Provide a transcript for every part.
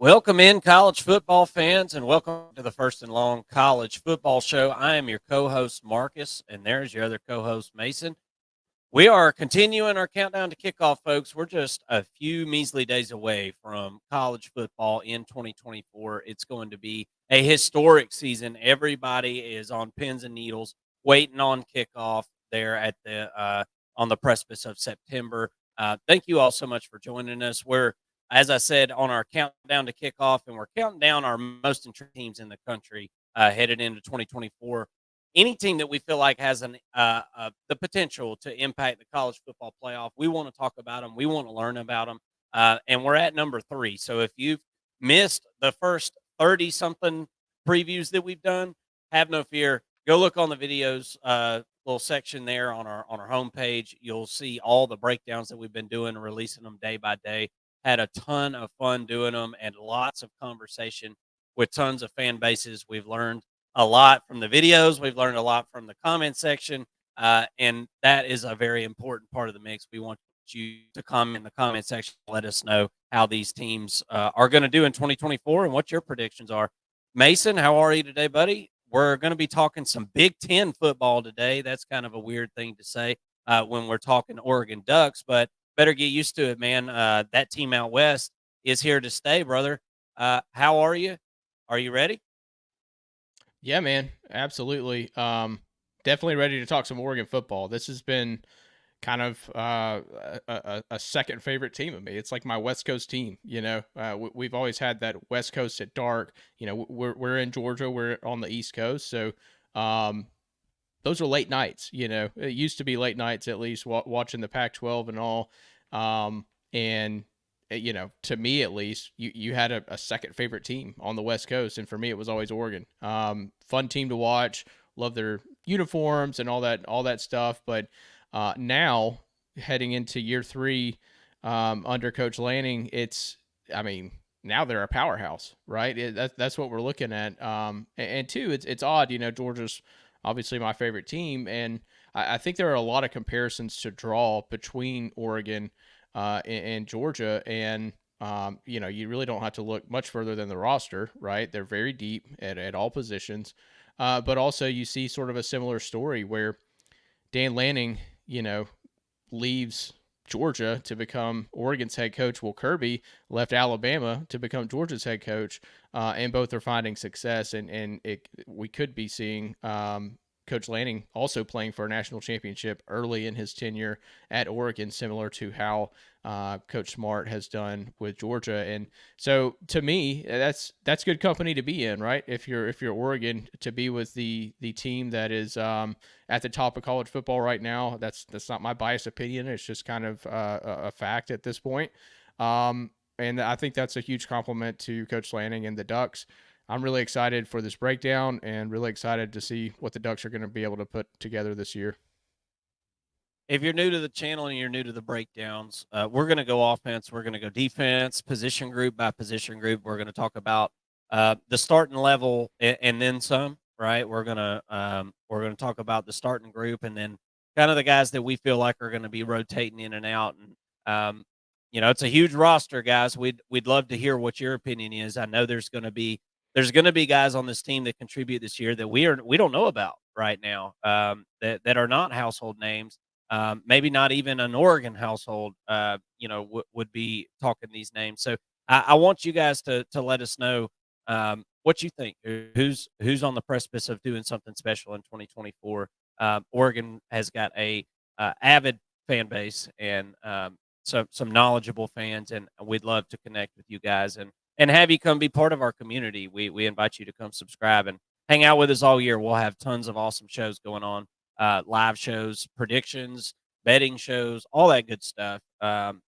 Welcome in, college football fans, and welcome to the First and Long College Football Show. I am your co-host, Marcus, and there's your other co-host, Mason. We are continuing our countdown to kickoff, folks. We're just a few measly days away from college football in 2024. It's going to be a historic season. Everybody is on pins and needles, waiting on kickoff there at the on the precipice of September. Thank you all so much for joining us. We're, as I said, on our countdown to kickoff, and we're counting down our most intriguing teams in the country headed into 2024. Any team that we feel like has the potential to impact the college football playoff, we want to talk about them. We want to learn about them, and we're at number 3. So if you've missed the first 30-something previews that we've done, have no fear. Go look on the videos little section there on our homepage. You'll see all the breakdowns that we've been doing and releasing them day by day. Had a ton of fun doing them and lots of conversation with tons of fan bases. We've learned a lot from the videos. We've learned a lot from the comment section, and that is a very important part of the mix. We want you to comment in the comment section. Let us know how these teams are going to do in 2024 and what your predictions are. Mason, how are you today, buddy? We're going to be talking some Big Ten football today. That's kind of a weird thing to say when we're talking Oregon Ducks, but better get used to it, man. That team out west is here to stay, brother. How are you? Are you ready? Yeah, man, absolutely. Definitely ready to talk some Oregon football. This has been kind of a second favorite team of me. It's like my West Coast team. We've always had that West Coast at dark. We're in Georgia. We're on the East Coast, so those are late nights. It used to be late nights at least watching the Pac-12 and all. And to me at least, you had a second favorite team on the West Coast, and for me it was always Oregon. Fun team to watch, love their uniforms and all that stuff. But now heading into year 3 under Coach Lanning, now they're a powerhouse, right? That's what we're looking at. And two, it's odd, Georgia's obviously my favorite team, and I think there are a lot of comparisons to draw between Oregon and Georgia, and you really don't have to look much further than the roster, right? They're very deep at all positions, but also you see sort of a similar story where Dan Lanning, leaves Georgia to become Oregon's head coach. Will Kirby left Alabama to become Georgia's head coach, and both are finding success, and we could be seeing Coach Lanning also playing for a national championship early in his tenure at Oregon, similar to how Coach Smart has done with Georgia. And so, to me, that's good company to be in, right? If you're Oregon, to be with the team that is at the top of college football right now. That's not my biased opinion. It's just kind of a fact at this point. And I think that's a huge compliment to Coach Lanning and the Ducks. I'm really excited for this breakdown and really excited to see what the Ducks are going to be able to put together this year. If you're new to the channel and you're new to the breakdowns, we're going to go offense. We're going to go defense, position group by position group. We're going to talk about the starting level and then some. Right? We're gonna talk about the starting group and then kind of the guys that we feel like are going to be rotating in and out. And it's a huge roster, guys. We'd love to hear what your opinion is. I know there's going to be guys on this team that contribute this year that we don't know about right now, that are not household names. Maybe not even an Oregon household, would be talking these names. So I want you guys to let us know what you think. Who's on the precipice of doing something special in 2024? Oregon has got a avid fan base and some knowledgeable fans, and we'd love to connect with you guys and have you come be part of our community. We invite you to come subscribe and hang out with us all year. We'll have tons of awesome shows going on, live shows, predictions, betting shows, all that good stuff.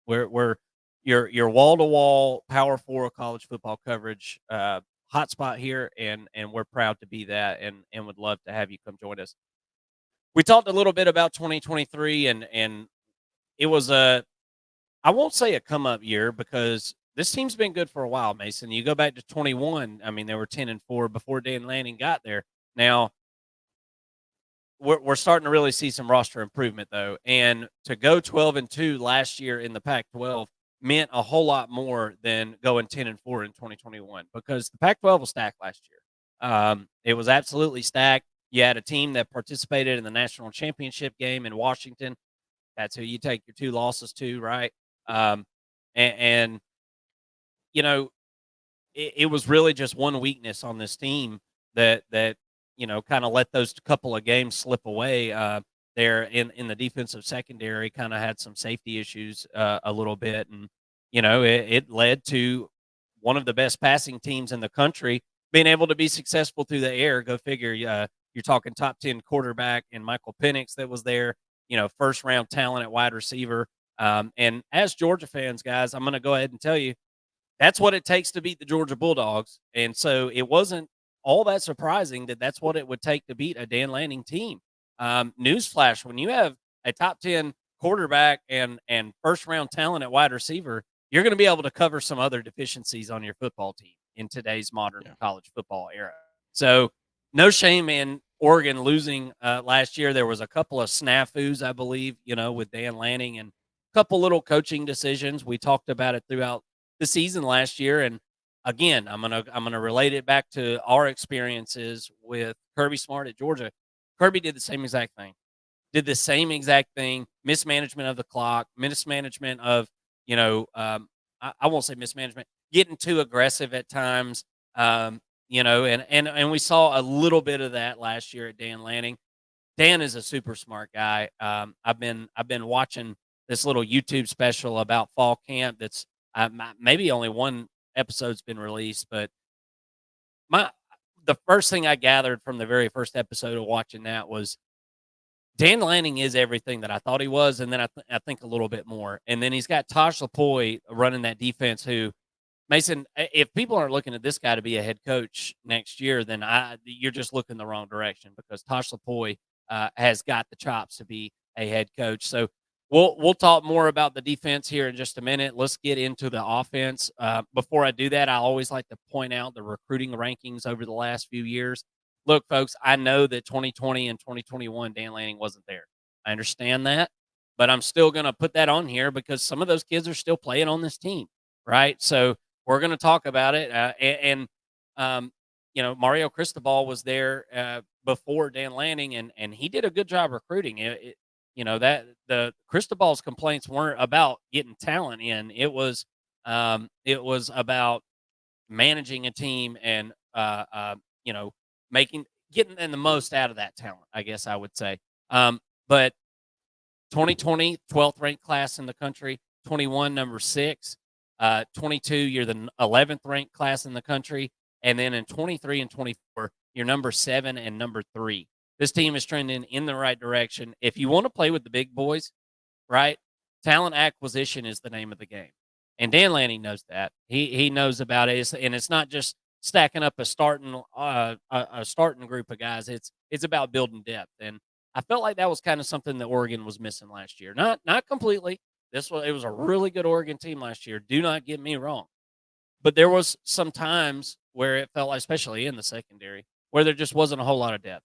We're your wall-to-wall Power 4 college football coverage hotspot here, and we're proud to be that and would love to have you come join us. We talked a little bit about 2023, and it was I won't say a come-up year because this team's been good for a while, Mason. You go back to 21, I mean, they were 10-4 before Dan Lanning got there. Now, we're starting to really see some roster improvement, though. And to go 12-2 last year in the Pac-12 meant a whole lot more than going 10-4 in 2021 because the Pac-12 was stacked last year. It was absolutely stacked. You had a team that participated in the national championship game in Washington. That's who you take your 2 losses to, right? Um, and you know, it was really just one weakness on this team that kind of let those couple of games slip away. There in the defensive secondary, kind of had some safety issues a little bit, and it led to one of the best passing teams in the country being able to be successful through the air. Go figure. You're talking top 10 quarterback in Michael Penix that was there. First round talent at wide receiver. And as Georgia fans, guys, I'm going to go ahead and tell you that's what it takes to beat the Georgia Bulldogs. And so it wasn't all that surprising that that's what it would take to beat a Dan Lanning team. Newsflash: when you have a top 10 quarterback and first round talent at wide receiver, you're going to be able to cover some other deficiencies on your football team in today's modern college football era. So no shame in Oregon losing last year. There was a couple of snafus, I believe, with Dan Lanning and a couple little coaching decisions. We talked about it throughout the season last year. And again, I'm gonna relate it back to our experiences with Kirby Smart at Georgia. Kirby did the same exact thing. Mismanagement of the clock, mismanagement of I won't say mismanagement, getting too aggressive at times. And we saw a little bit of that last year at Dan Lanning. Dan is a super smart guy. I've been watching this little YouTube special about fall camp. That's maybe only one episode's been released, but the first thing I gathered from the very first episode of watching that was Dan Lanning is everything that I thought he was, and then I think a little bit more. And then he's got Tosh Lapoy running that defense. Who, Mason, if people aren't looking at this guy to be a head coach next year, then you're just looking the wrong direction because Tosh Lapoy has got the chops to be a head coach. So we'll talk more about the defense here in just a minute. Let's get into the offense. Before I do that, I always like to point out the recruiting rankings over the last few years. Look, folks, I know that 2020 and 2021, Dan Lanning wasn't there. I understand that, but I'm still going to put that on here because some of those kids are still playing on this team, right? So we're going to talk about it. Mario Cristobal was there before Dan Lanning, and he did a good job recruiting. That the Cristobal's complaints weren't about getting talent in. It was about managing a team and getting the most out of that talent, I guess I would say. But 2020, 12th ranked class in the country, 21, number 6, 22, you're the 11th ranked class in the country. And then in 23 and 24, you're number 7 and number 3. This team is trending in the right direction. If you want to play with the big boys, right, talent acquisition is the name of the game. And Dan Lanning knows that. He knows about it. And it's not just stacking up a starting group of guys. It's about building depth. And I felt like that was kind of something that Oregon was missing last year. Not completely. It was a really good Oregon team last year. Do not get me wrong. But there was some times where it felt like, especially in the secondary, where there just wasn't a whole lot of depth.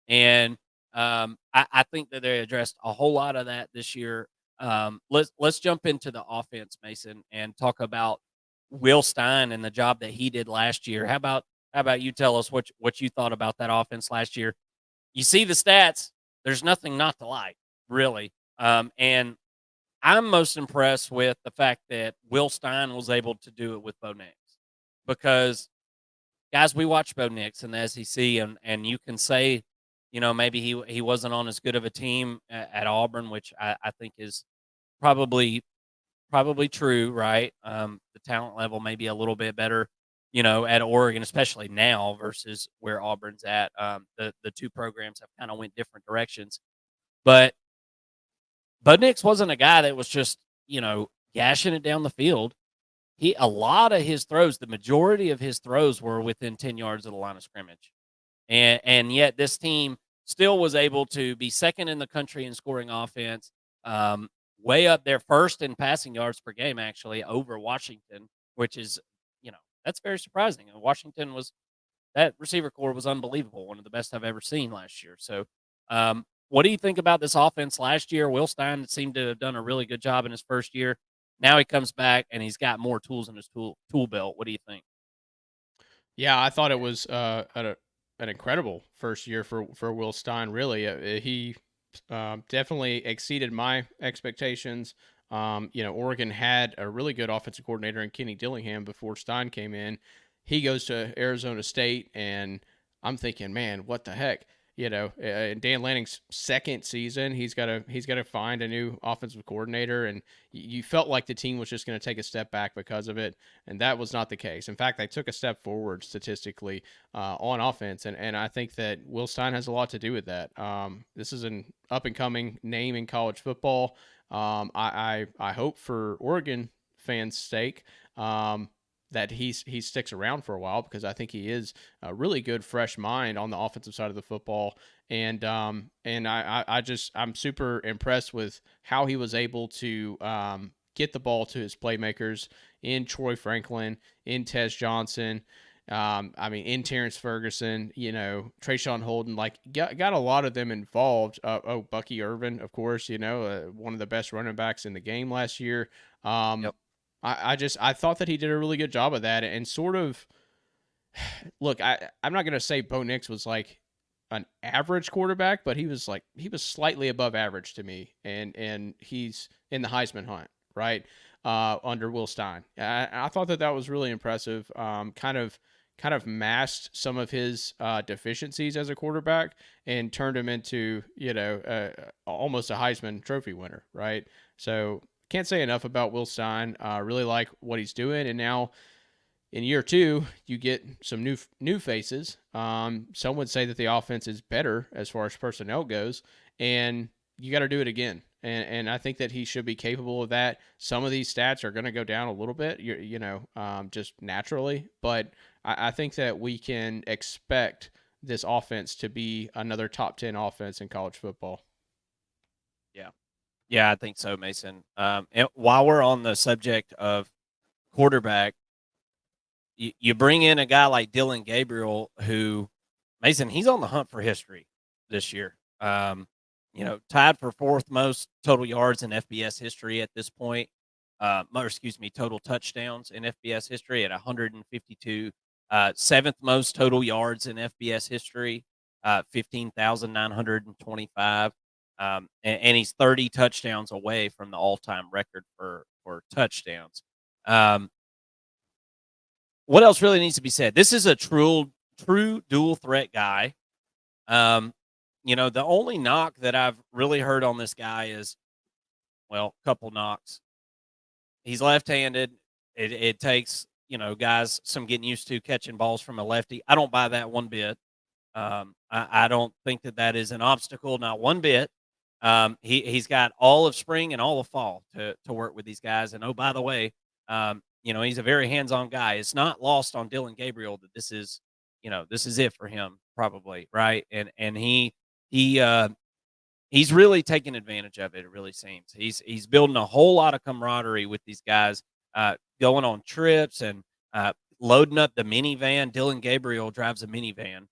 And I think that they addressed a whole lot of that this year. Let's jump into the offense, Mason, and talk about Will Stein and the job that he did last year. How about you tell us what you thought about that offense last year? You see the stats. There's nothing not to like, really. And I'm most impressed with the fact that Will Stein was able to do it with Bo Nix because, guys, we watch Bo Nix in the SEC, and you can say, maybe he wasn't on as good of a team at Auburn, which I think is probably true, right? The talent level may be a little bit better, at Oregon, especially now versus where Auburn's at. The two programs have kind of went different directions, but Bud Nix wasn't a guy that was just, gashing it down the field. A lot of his throws, the majority of his throws were within 10 yards of the line of scrimmage. And yet this team still was able to be second in the country in scoring offense, way up there, first in passing yards per game, actually, over Washington, which is, that's very surprising. And Washington that receiver core was unbelievable, one of the best I've ever seen last year. So, what do you think about this offense last year? Will Stein seemed to have done a really good job in his first year. Now he comes back and he's got more tools in his tool belt. What do you think? Yeah, I thought it was an incredible first year for Will Stein. Really, he definitely exceeded my expectations. Oregon had a really good offensive coordinator in Kenny Dillingham before Stein came in. He goes to Arizona State, and I'm thinking, man, what the heck? In Dan Lanning's second season, he's got to find a new offensive coordinator, and you felt like the team was just going to take a step back because of it, and that was not the case. In fact, they took a step forward statistically on offense, and I think that Will Stein has a lot to do with that. This is an up and coming name in college football. I hope for Oregon fans' sake. That he sticks around for a while, because I think he is a really good fresh mind on the offensive side of the football, and I'm super impressed with how he was able to get the ball to his playmakers in Troy Franklin, in Tez Johnson. In Terrence Ferguson, Trayshawn Holden, like got a lot of them involved. Bucky Irvin, of course, one of the best running backs in the game last year. Yep. I thought that he did a really good job of that, and sort of look. I'm not gonna say Bo Nix was like an average quarterback, but he was slightly above average to me, and he's in the Heisman hunt, right? Under Will Stein, I thought that was really impressive. Kind of masked some of his deficiencies as a quarterback and turned him into almost a Heisman Trophy winner, right? So can't say enough about Will Stein. Really like what he's doing, and now in year two, you get some new faces. Some would say that the offense is better as far as personnel goes, and you got to do it again. And I think that he should be capable of that. Some of these stats are going to go down a little bit, just naturally, but I think that we can expect this offense to be another top 10 offense in college football. Yeah. Yeah, I think so, Mason. And while we're on the subject of quarterback, you bring in a guy like Dylan Gabriel, who, Mason, he's on the hunt for history this year. Tied for fourth most total yards in FBS history at this point. Total touchdowns in FBS history at 152. Seventh most total yards in FBS history, 15,925. And he's 30 touchdowns away from the all-time record for touchdowns. What else really needs to be said? This is a true dual threat guy. The only knock that I've really heard on this guy is, well, a couple knocks. He's left-handed. It takes, guys some getting used to catching balls from a lefty. I don't buy that one bit. I don't think that is an obstacle, not one bit. He's got all of spring and all of fall to work with these guys. And, oh, by the way, he's a very hands-on guy. It's not lost on Dylan Gabriel that this is it for him, probably, right? And he's really taking advantage of it. It really seems he's building a whole lot of camaraderie with these guys, going on trips and loading up the minivan. Dylan Gabriel drives a minivan.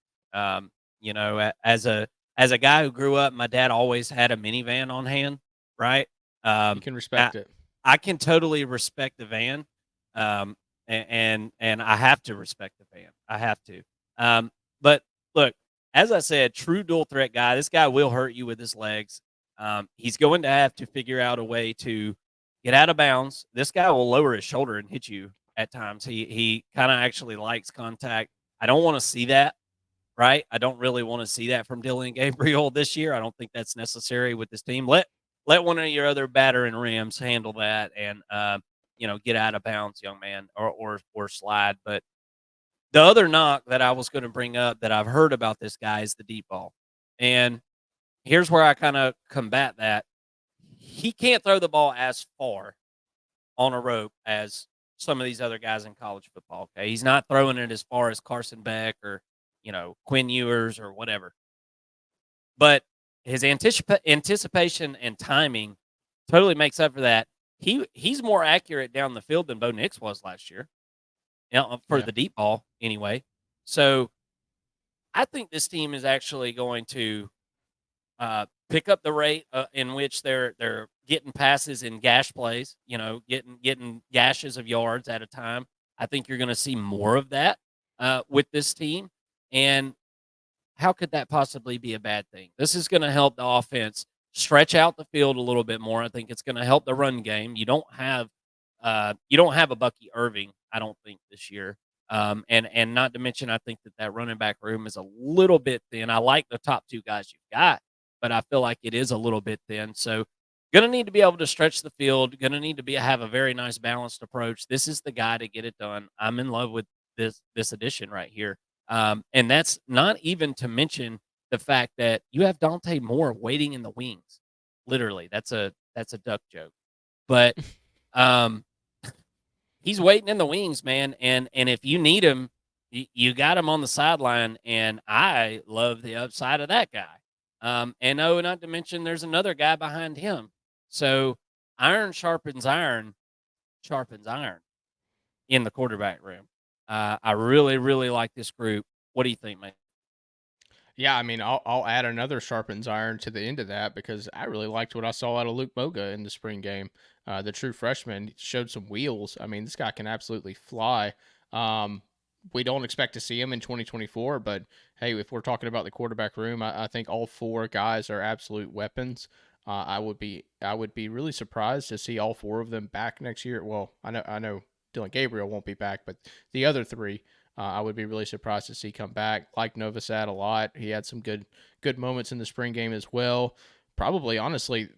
As a guy who grew up, my dad always had a minivan on hand, right? You can respect it. I can totally respect the van, and I have to respect the van. I have to. But look, as I said, true dual threat guy. This guy will hurt you with his legs. He's going to have to figure out a way to get out of bounds. This guy will lower his shoulder and hit you at times. He kind of actually likes contact. I don't want to see that, right? I don't really want to see that from Dylan Gabriel this year. I don't think that's necessary with this team. Let one of your other battering rams handle that and get out of bounds, young man, or slide. But the other knock that I was going to bring up that I've heard about this guy is the deep ball. And here's where I kind of combat that. He can't throw the ball as far on a rope as some of these other guys in college football. Okay. He's not throwing it as far as Carson Beck or, Quinn Ewers or whatever. But his anticipation and timing totally makes up for that. He's more accurate down the field than Bo Nix was last year. For the deep ball anyway. So I think this team is actually going to pick up the rate in which they're getting passes in gash plays, getting gashes of yards at a time. I think you're going to see more of that with this team. And how could that possibly be a bad thing? This is going to help the offense stretch out the field a little bit more. I think it's going to help the run game. You don't have a Bucky Irving, I don't think, this year. And not to mention, I think that running back room is a little bit thin. I like the top two guys you've got, but I feel like it is a little bit thin. So, going to need to be able to stretch the field. Going to need to have a very nice balanced approach. This is the guy to get it done. I'm in love with this addition right here. And that's not even to mention the fact that you have Dante Moore waiting in the wings. Literally, that's a duck joke, but um, he's waiting in the wings, man. And if you need him, you got him on the sideline. And I love the upside of that guy. And oh, not to mention, there's another guy behind him. So iron sharpens iron, sharpens iron in the quarterback room. I really, really like this group. What do you think, man? Yeah, I mean, I'll add another sharpens iron to the end of that because I really liked what I saw out of Luke Moga in the spring game. The true freshman showed some wheels. I mean, this guy can absolutely fly. Um, we don't expect to see him in 2024, but hey, if we're talking about the quarterback room, I think all four guys are absolute weapons. I would be really surprised to see all four of them back next year. Well, I know Dylan Gabriel won't be back, but the other three I would be really surprised to see come back. Like Novosad a lot. He had some good moments in the spring game as well. Probably, honestly,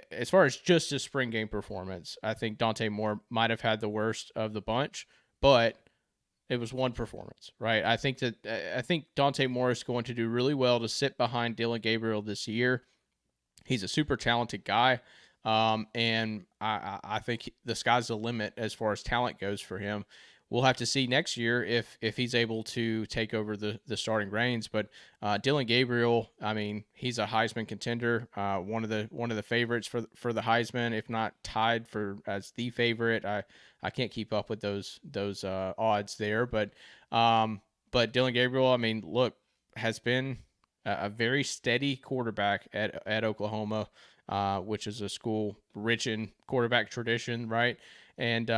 as far as just his spring game performance, I think Dante Moore might have had the worst of the bunch, but it was one performance, right? I think Dante Moore is going to do really well to sit behind Dylan Gabriel this year. He's a super talented guy. And I think the sky's the limit as far as talent goes for him. We'll have to see next year if he's able to take over the starting reins. But Dylan Gabriel, I mean, he's a Heisman contender, one of the favorites for the Heisman, if not tied for as the favorite. I can't keep up with those odds there, but Dylan Gabriel, I mean, look, has been a very steady quarterback at Oklahoma, which is a school rich in quarterback tradition, right? And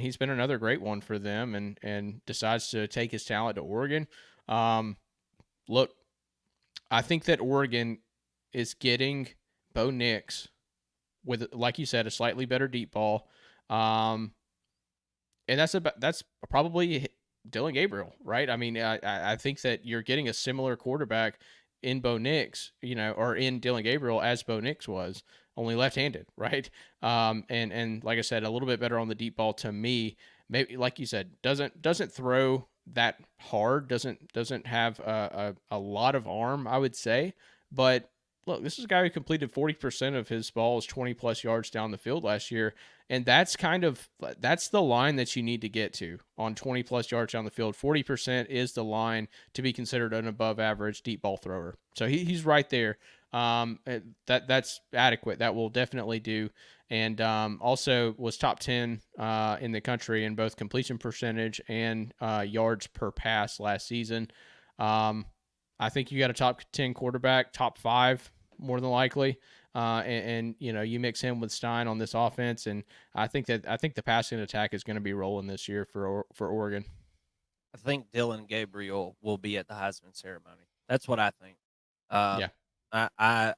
he's been another great one for them, and decides to take his talent to Oregon. Look, I think that Oregon is getting Bo Nix with, like you said, a slightly better deep ball. And that's probably Dylan Gabriel, right? I mean, I think that you're getting a similar quarterback in Bo Nix, or in Dylan Gabriel as Bo Nix was, only left-handed, right? And like I said, a little bit better on the deep ball to me. Maybe, like you said, doesn't throw that hard, doesn't have a lot of arm, I would say, but look, this is a guy who completed 40% of his balls 20 plus yards down the field last year. And that's the line that you need to get to on 20 plus yards down the field. 40% is the line to be considered an above average deep ball thrower. So he's right there. That's adequate. That will definitely do. And also was top 10 in the country in both completion percentage and yards per pass last season. I think you got a top 10 quarterback, top 5 more than likely. And you mix him with Stein on this offense, and I think the passing attack is going to be rolling this year for Oregon. I think Dylan Gabriel will be at the Heisman ceremony. That's what I think. Yeah. I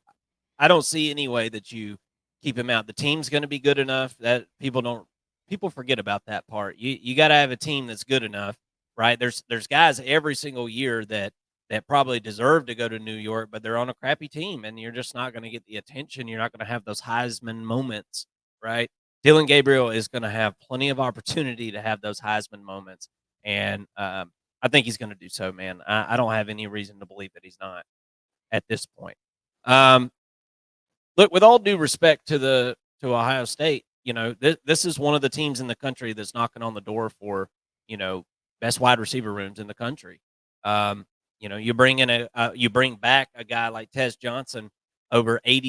don't see any way that you keep him out. The team's going to be good enough that people forget about that part. You got to have a team that's good enough, right? There's guys every single year that probably deserve to go to New York, but they're on a crappy team, and you're just not going to get the attention. You're not going to have those Heisman moments, right? Dylan Gabriel is going to have plenty of opportunity to have those Heisman moments, and I think he's going to do so, man. I don't have any reason to believe that he's not at this point. Look, with all due respect to Ohio State, this is one of the teams in the country that's knocking on the door for best wide receiver rooms in the country. You bring back a guy like Tez Johnson, over 80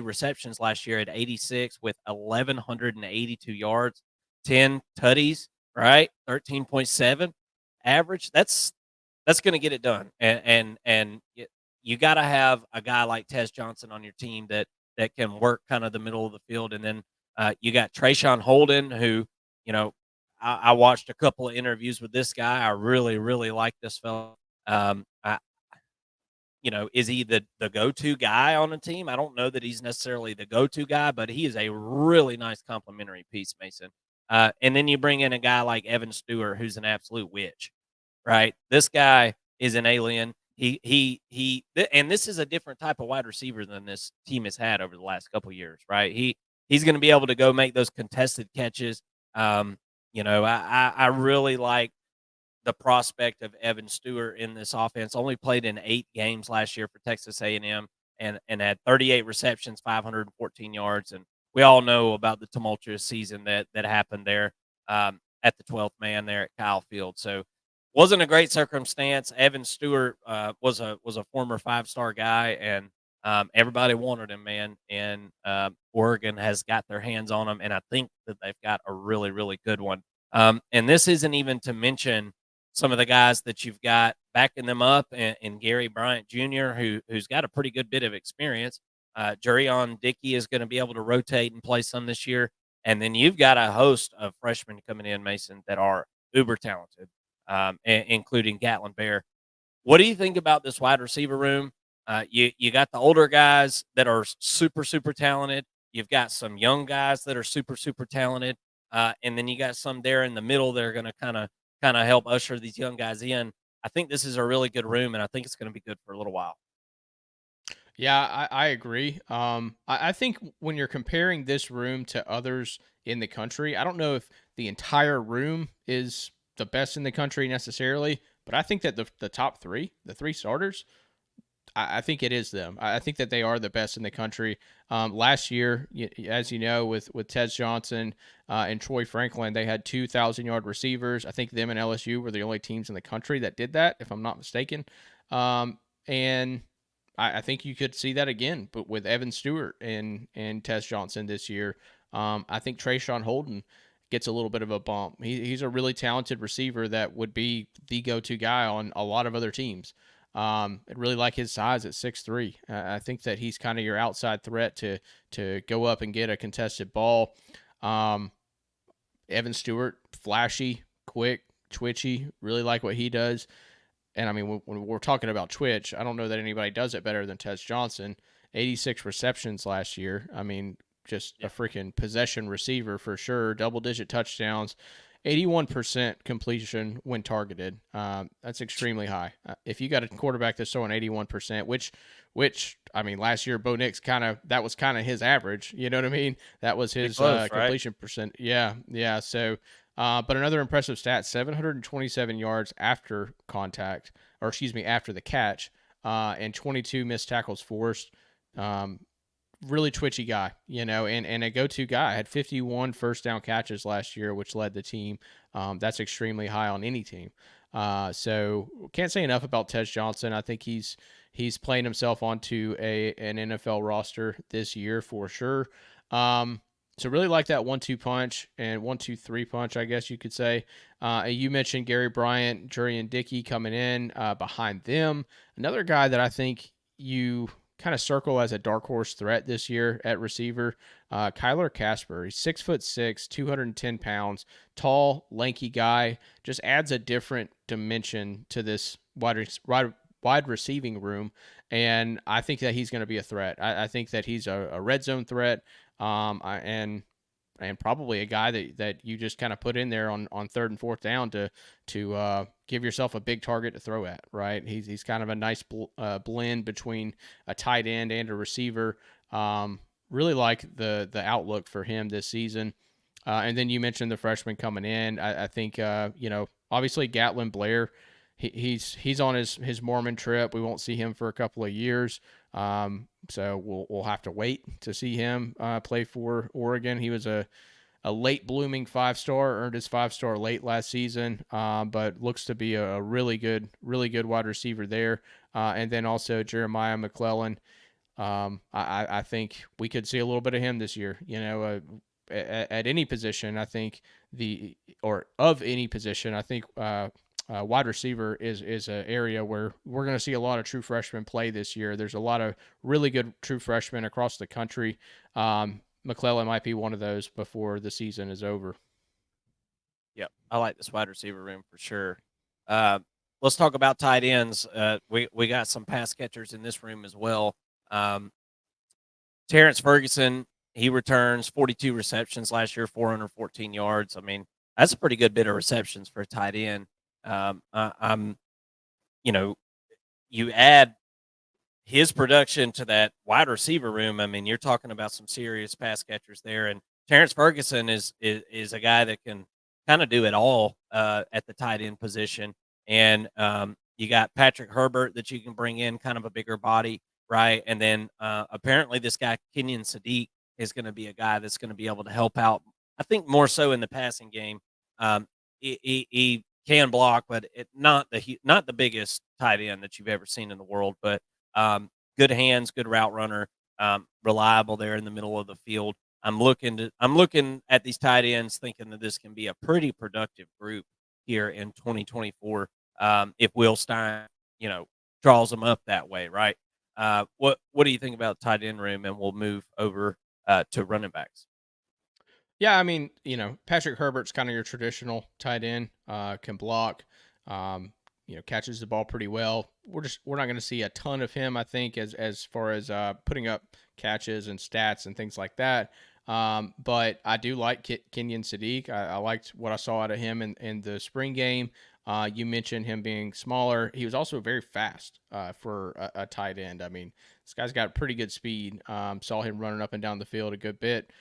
receptions last year at 86 with 1,182 yards, 10 tutties, right? 13.7 average. That's going to get it done. And you got to have a guy like Tez Johnson on your team that that can work kind of the middle of the field. And then you got Trayshawn Holden, who, you know, I watched a couple of interviews with this guy. I really, really like this fellow. I, is he the go-to guy on the team? I don't know that he's necessarily the go-to guy, but he is a really nice complimentary piece, Mason. And then you bring in a guy like Evan Stewart, who's an absolute witch, right? This guy is an alien. And this is a different type of wide receiver than this team has had over the last couple of years, right? He's going to be able to go make those contested catches. I really like the prospect of Evan Stewart in this offense. Only played in 8 games last year for Texas A&M and had 38 receptions, 514 yards. And we all know about the tumultuous season that happened there at the 12th man there at Kyle Field. So wasn't a great circumstance. Evan Stewart was a former 5-star guy, and everybody wanted him, man. And Oregon has got their hands on him, and I think that they've got a really, really good one. And this isn't even to mention some of the guys that you've got backing them up, and Gary Bryant Jr., who's got a pretty good bit of experience. Jurion Dickey is going to be able to rotate and play some this year. And then you've got a host of freshmen coming in, Mason, that are uber talented, including Gatlin Bear. What do you think about this wide receiver room? You got the older guys that are super, super talented. You've got some young guys that are super, super talented. And then you got some there in the middle that are going to kind of help usher these young guys in. I think this is a really good room, and I think it's going to be good for a little while. Yeah, I agree. I think when you're comparing this room to others in the country, I don't know if the entire room is the best in the country necessarily, but I think that the top three, the 3 starters, I think it is them. I think that they are the best in the country. Last year, as you know, with Tez Johnson and Troy Franklin, they had 2,000-yard receivers. I think them and LSU were the only teams in the country that did that, if I'm not mistaken. And I think you could see that again, but with Evan Stewart and Tez Johnson this year. I think Trayshawn Holden gets a little bit of a bump. He's a really talented receiver that would be the go-to guy on a lot of other teams. I really like his size at 6'3". I think that he's kind of your outside threat to go up and get a contested ball. Evan Stewart, flashy, quick, twitchy. Really like what he does. And I mean, when we're talking about twitch, I don't know that anybody does it better than Tez Johnson. 86 receptions last year. I mean, just a freaking possession receiver for sure. Double-digit touchdowns. 81% completion when targeted. That's extremely high. If you got a quarterback that's throwing 81%, which I mean, last year Bo Nix that was kind of his average. You know what I mean? That was his close, completion percent. Yeah. So, but another impressive stat: 727 yards after contact, or excuse me, after the catch, and 22 missed tackles forced. Really twitchy guy, and a go-to guy. Had 51 first down catches last year, which led the team. That's extremely high on any team. So can't say enough about Tez Johnson. I think he's playing himself onto an NFL roster this year for sure. So really like that 1-2 punch and 1-2-3 punch, I guess you could say. You mentioned Gary Bryant, Jurion Dickey coming in behind them. Another guy that I think you kind of circle as a dark horse threat this year at receiver, Kyler Casper. He's 6'6", 210 pounds, tall, lanky guy. Just adds a different dimension to this wide receiving room, and I think that he's going to be a threat. I think that he's a red zone threat, and probably a guy that you just kind of put in there on 3rd and 4th down to give yourself a big target to throw at, right? He's kind of a nice blend between a tight end and a receiver. Really like the outlook for him this season. And then you mentioned the freshman coming in. I think obviously Gatlin Blair. He's on his Mormon trip. We won't see him for a couple of years. So we'll have to wait to see him play for Oregon. He was a late blooming 5-star, earned his 5-star late last season, but looks to be a really good wide receiver there. And then also Jeremiah McClellan. I think we could see a little bit of him this year. At any position, I think of any position, I think wide receiver is an area where we're going to see a lot of true freshmen play this year. There's a lot of really good true freshmen across the country. McClellan might be one of those before the season is over. Yep, I like this wide receiver room for sure. Uh, let's talk about tight ends. We got some pass catchers in this room as well. Um, Terrence Ferguson, he returns 42 receptions last year, 414 yards. I mean, that's a pretty good bit of receptions for a tight end. I'm, you know, you add his production to that wide receiver room. I mean, you're talking about some serious pass catchers there, and Terrence Ferguson is a guy that can kind of do it all at the tight end position. And you got Patrick Herbert that you can bring in, kind of a bigger body, right? And then apparently this guy Kenyon Sadiq is going to be a guy that's going to be able to help out. I think more so in the passing game. He can block, but not the biggest tight end that you've ever seen in the world, but good hands, good route runner, reliable there in the middle of the field. I'm looking at these tight ends, thinking that this can be a pretty productive group here in 2024. If Will Stein, draws them up that way, right? What do you think about tight end room? And we'll move over to running backs. Yeah, I mean, Patrick Herbert's kind of your traditional tight end, can block, catches the ball pretty well. We're not going to see a ton of him, I think, as far as putting up catches and stats and things like that. But I do like Kenyon Sadiq. I liked what I saw out of him in the spring game. You mentioned him being smaller. He was also very fast for a tight end. I mean, this guy's got pretty good speed. Saw him running up and down the field a good bit.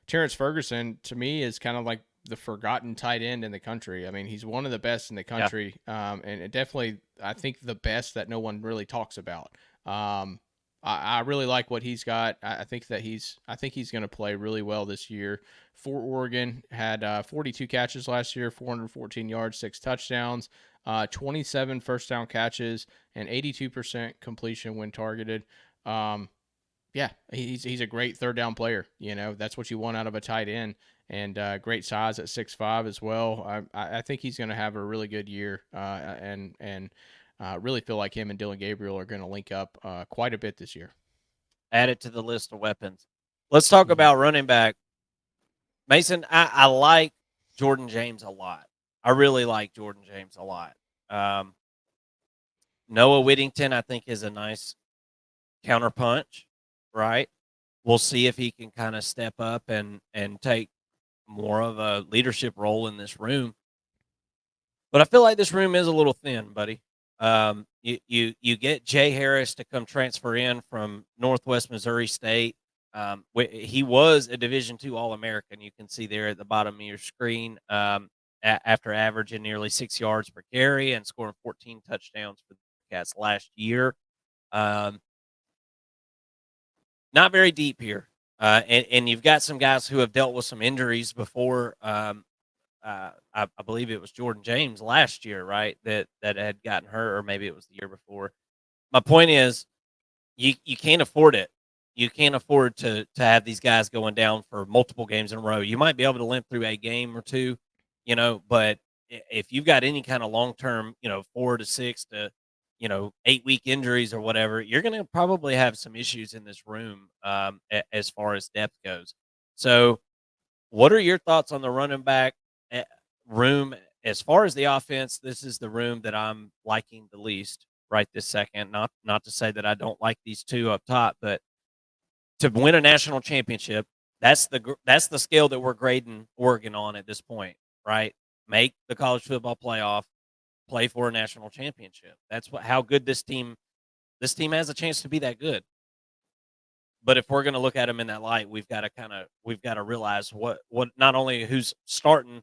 Terrence Ferguson, to me, is kind of like the forgotten tight end in the country. I mean, he's one of the best in the country, and definitely, I think, the best that no one really talks about. I really like what he's got. I think he's going to play really well this year. For Oregon, had 42 catches last year, 414 yards, 6 touchdowns, 27 first down catches, and 82% completion when targeted. Yeah, he's a great third down player. That's what you want out of a tight end, and great size at 6'5" as well. I think he's going to have a really good year, and really feel like him and Dylan Gabriel are going to link up quite a bit this year. Add it to the list of weapons. Let's talk about running back. Mason, I like Jordan James a lot. I really like Jordan James a lot. Noah Whittington, I think, is a nice counterpunch, right? We'll see if he can kind of step up and take more of a leadership role in this room. But I feel like this room is a little thin, buddy. You get Jay Harris to come transfer in from Northwest Missouri State. He was a Division II All-American. You can see there at the bottom of your screen. After averaging nearly 6 yards per carry and scoring 14 touchdowns for the Cats last year. Not very deep here. And you've got some guys who have dealt with some injuries before. I believe it was Jordan James last year, right, that had gotten hurt, or maybe it was the year before. My point is, you can't afford it. You can't afford to have these guys going down for multiple games in a row. You might be able to limp through a game or two, but if you've got any kind of long-term, 4 to 6 to 8-week injuries or whatever, you're going to probably have some issues in this room as far as depth goes. So what are your thoughts on the running back room? As far as the offense, this is the room that I'm liking the least right this second. Not to say that I don't like these two up top, but to win a national championship, that's the scale that we're grading Oregon on at this point, right? Make the college football playoff, play for a national championship. That's how good this team has a chance to be that good. But if we're going to look at them in that light, we've got to realize what not only who's starting,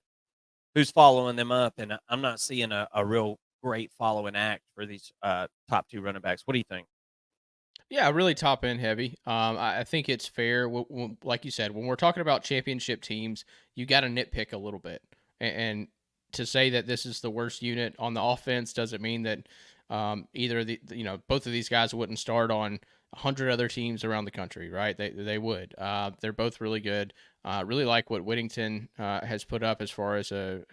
who's following them up, and I'm not seeing a real great following act for these top two running backs. What do you think? Yeah, really top end heavy. I think it's fair. Like you said, when we're talking about championship teams, you got to nitpick a little bit. And to say that this is the worst unit on the offense doesn't mean that either both of these guys wouldn't start on 100 other teams around the country, right? They would. They're both really good. Really like what Whittington has put up as far as a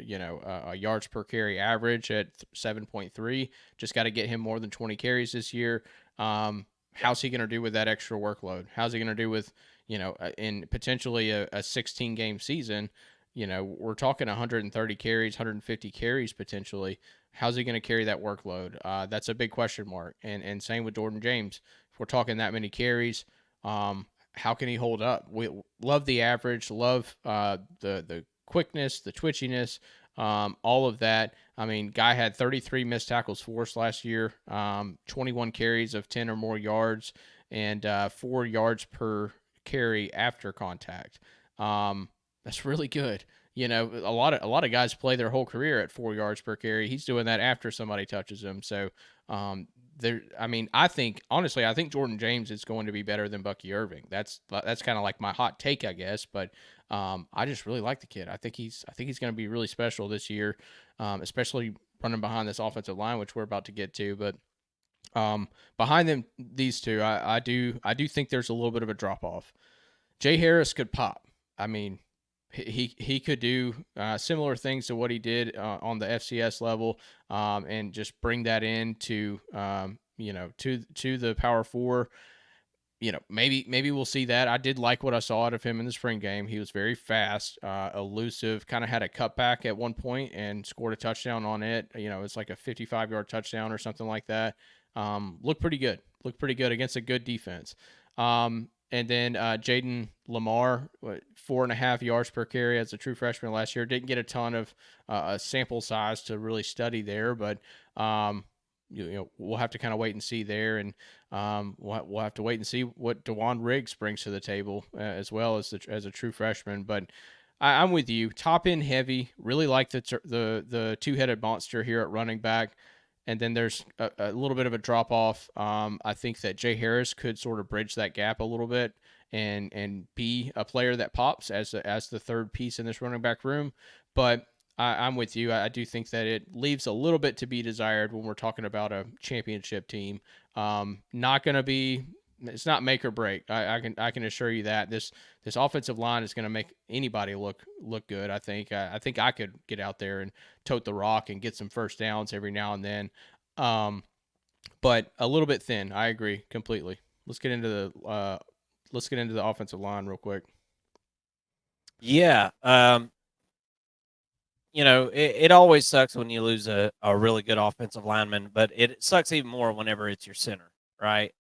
yards per carry average at 7.3. Just got to get him more than 20 carries this year. How's he going to do with that extra workload? How's he going to do with in potentially a 16 game season? We're talking 130 carries, 150 carries potentially. How's he going to carry that workload? That's a big question mark. And same with Jordan James. If we're talking that many carries, how can he hold up? We love the average, love the quickness, the twitchiness, all of that. I mean, guy had 33 missed tackles forced last year, 21 carries of 10 or more yards, and 4 yards per carry after contact. That's really good. A lot of guys play their whole career at 4 yards per carry. He's doing that after somebody touches him. So I think honestly, I think Jordan James is going to be better than Bucky Irving. That's kind of like my hot take, I guess. But I just really like the kid. I think he's going to be really special this year, especially running behind this offensive line, which we're about to get to. But behind them, these two, I do think there's a little bit of a drop off. Jay Harris could pop. I mean, he could do similar things to what he did on the FCS level, and just bring that into to the Power Four. Maybe we'll see that. I did like what I saw out of him in the spring game. He was very fast, elusive, kind of had a cutback at one point and scored a touchdown on it. It's like a 55-yard touchdown or something like that. Looked pretty good. Looked pretty good against a good defense. And then Jaden Lamar, 4.5 yards per carry as a true freshman last year. Didn't get a ton of sample size to really study there, but we'll have to kind of wait and see there, and we'll have to wait and see what DeJuan Riggs brings to the table as well as a true freshman. But I'm with you. Top end heavy. Really like the two-headed monster here at running back. And then there's a little bit of a drop off. I think that Jay Harris could sort of bridge that gap a little bit and be a player that pops as the third piece in this running back room. But I'm with you. I do think that it leaves a little bit to be desired when we're talking about a championship team. Not going to be. It's not make or break. I can assure you that this offensive line is going to make anybody look good. I think I could get out there and tote the rock and get some first downs every now and then, but a little bit thin. I agree completely. Let's get into the offensive line real quick. Yeah, it always sucks when you lose a really good offensive lineman, but it sucks even more whenever it's your center. Right,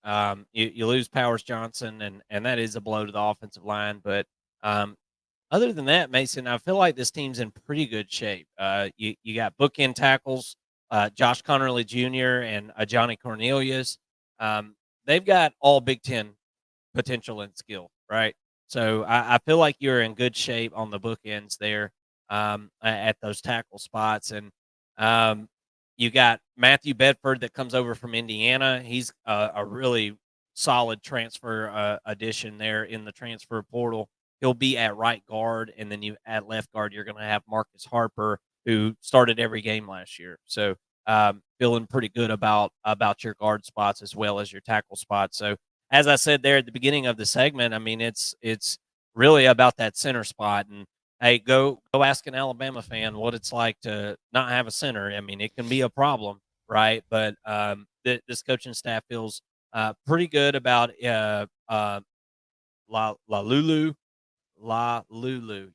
you lose Powers Johnson, and that is a blow to the offensive line. But other than that, Mason, I feel like this team's in pretty good shape. You got bookend tackles, Josh Connerly Jr. and Johnny Cornelius. They've got all Big Ten potential and skill, right? So I feel like you're in good shape on the bookends there at those tackle spots, and you got Matthew Bedford that comes over from Indiana. He's a really solid transfer addition there in the transfer portal. He'll be at right guard, and then at left guard, you're going to have Marcus Harper, who started every game last year. So feeling pretty good about your guard spots as well as your tackle spots. So as I said there at the beginning of the segment, I mean it's really about that center spot. And hey, go ask an Alabama fan what it's like to not have a center. I mean, it can be a problem, right? But this coaching staff feels pretty good about La Lulu.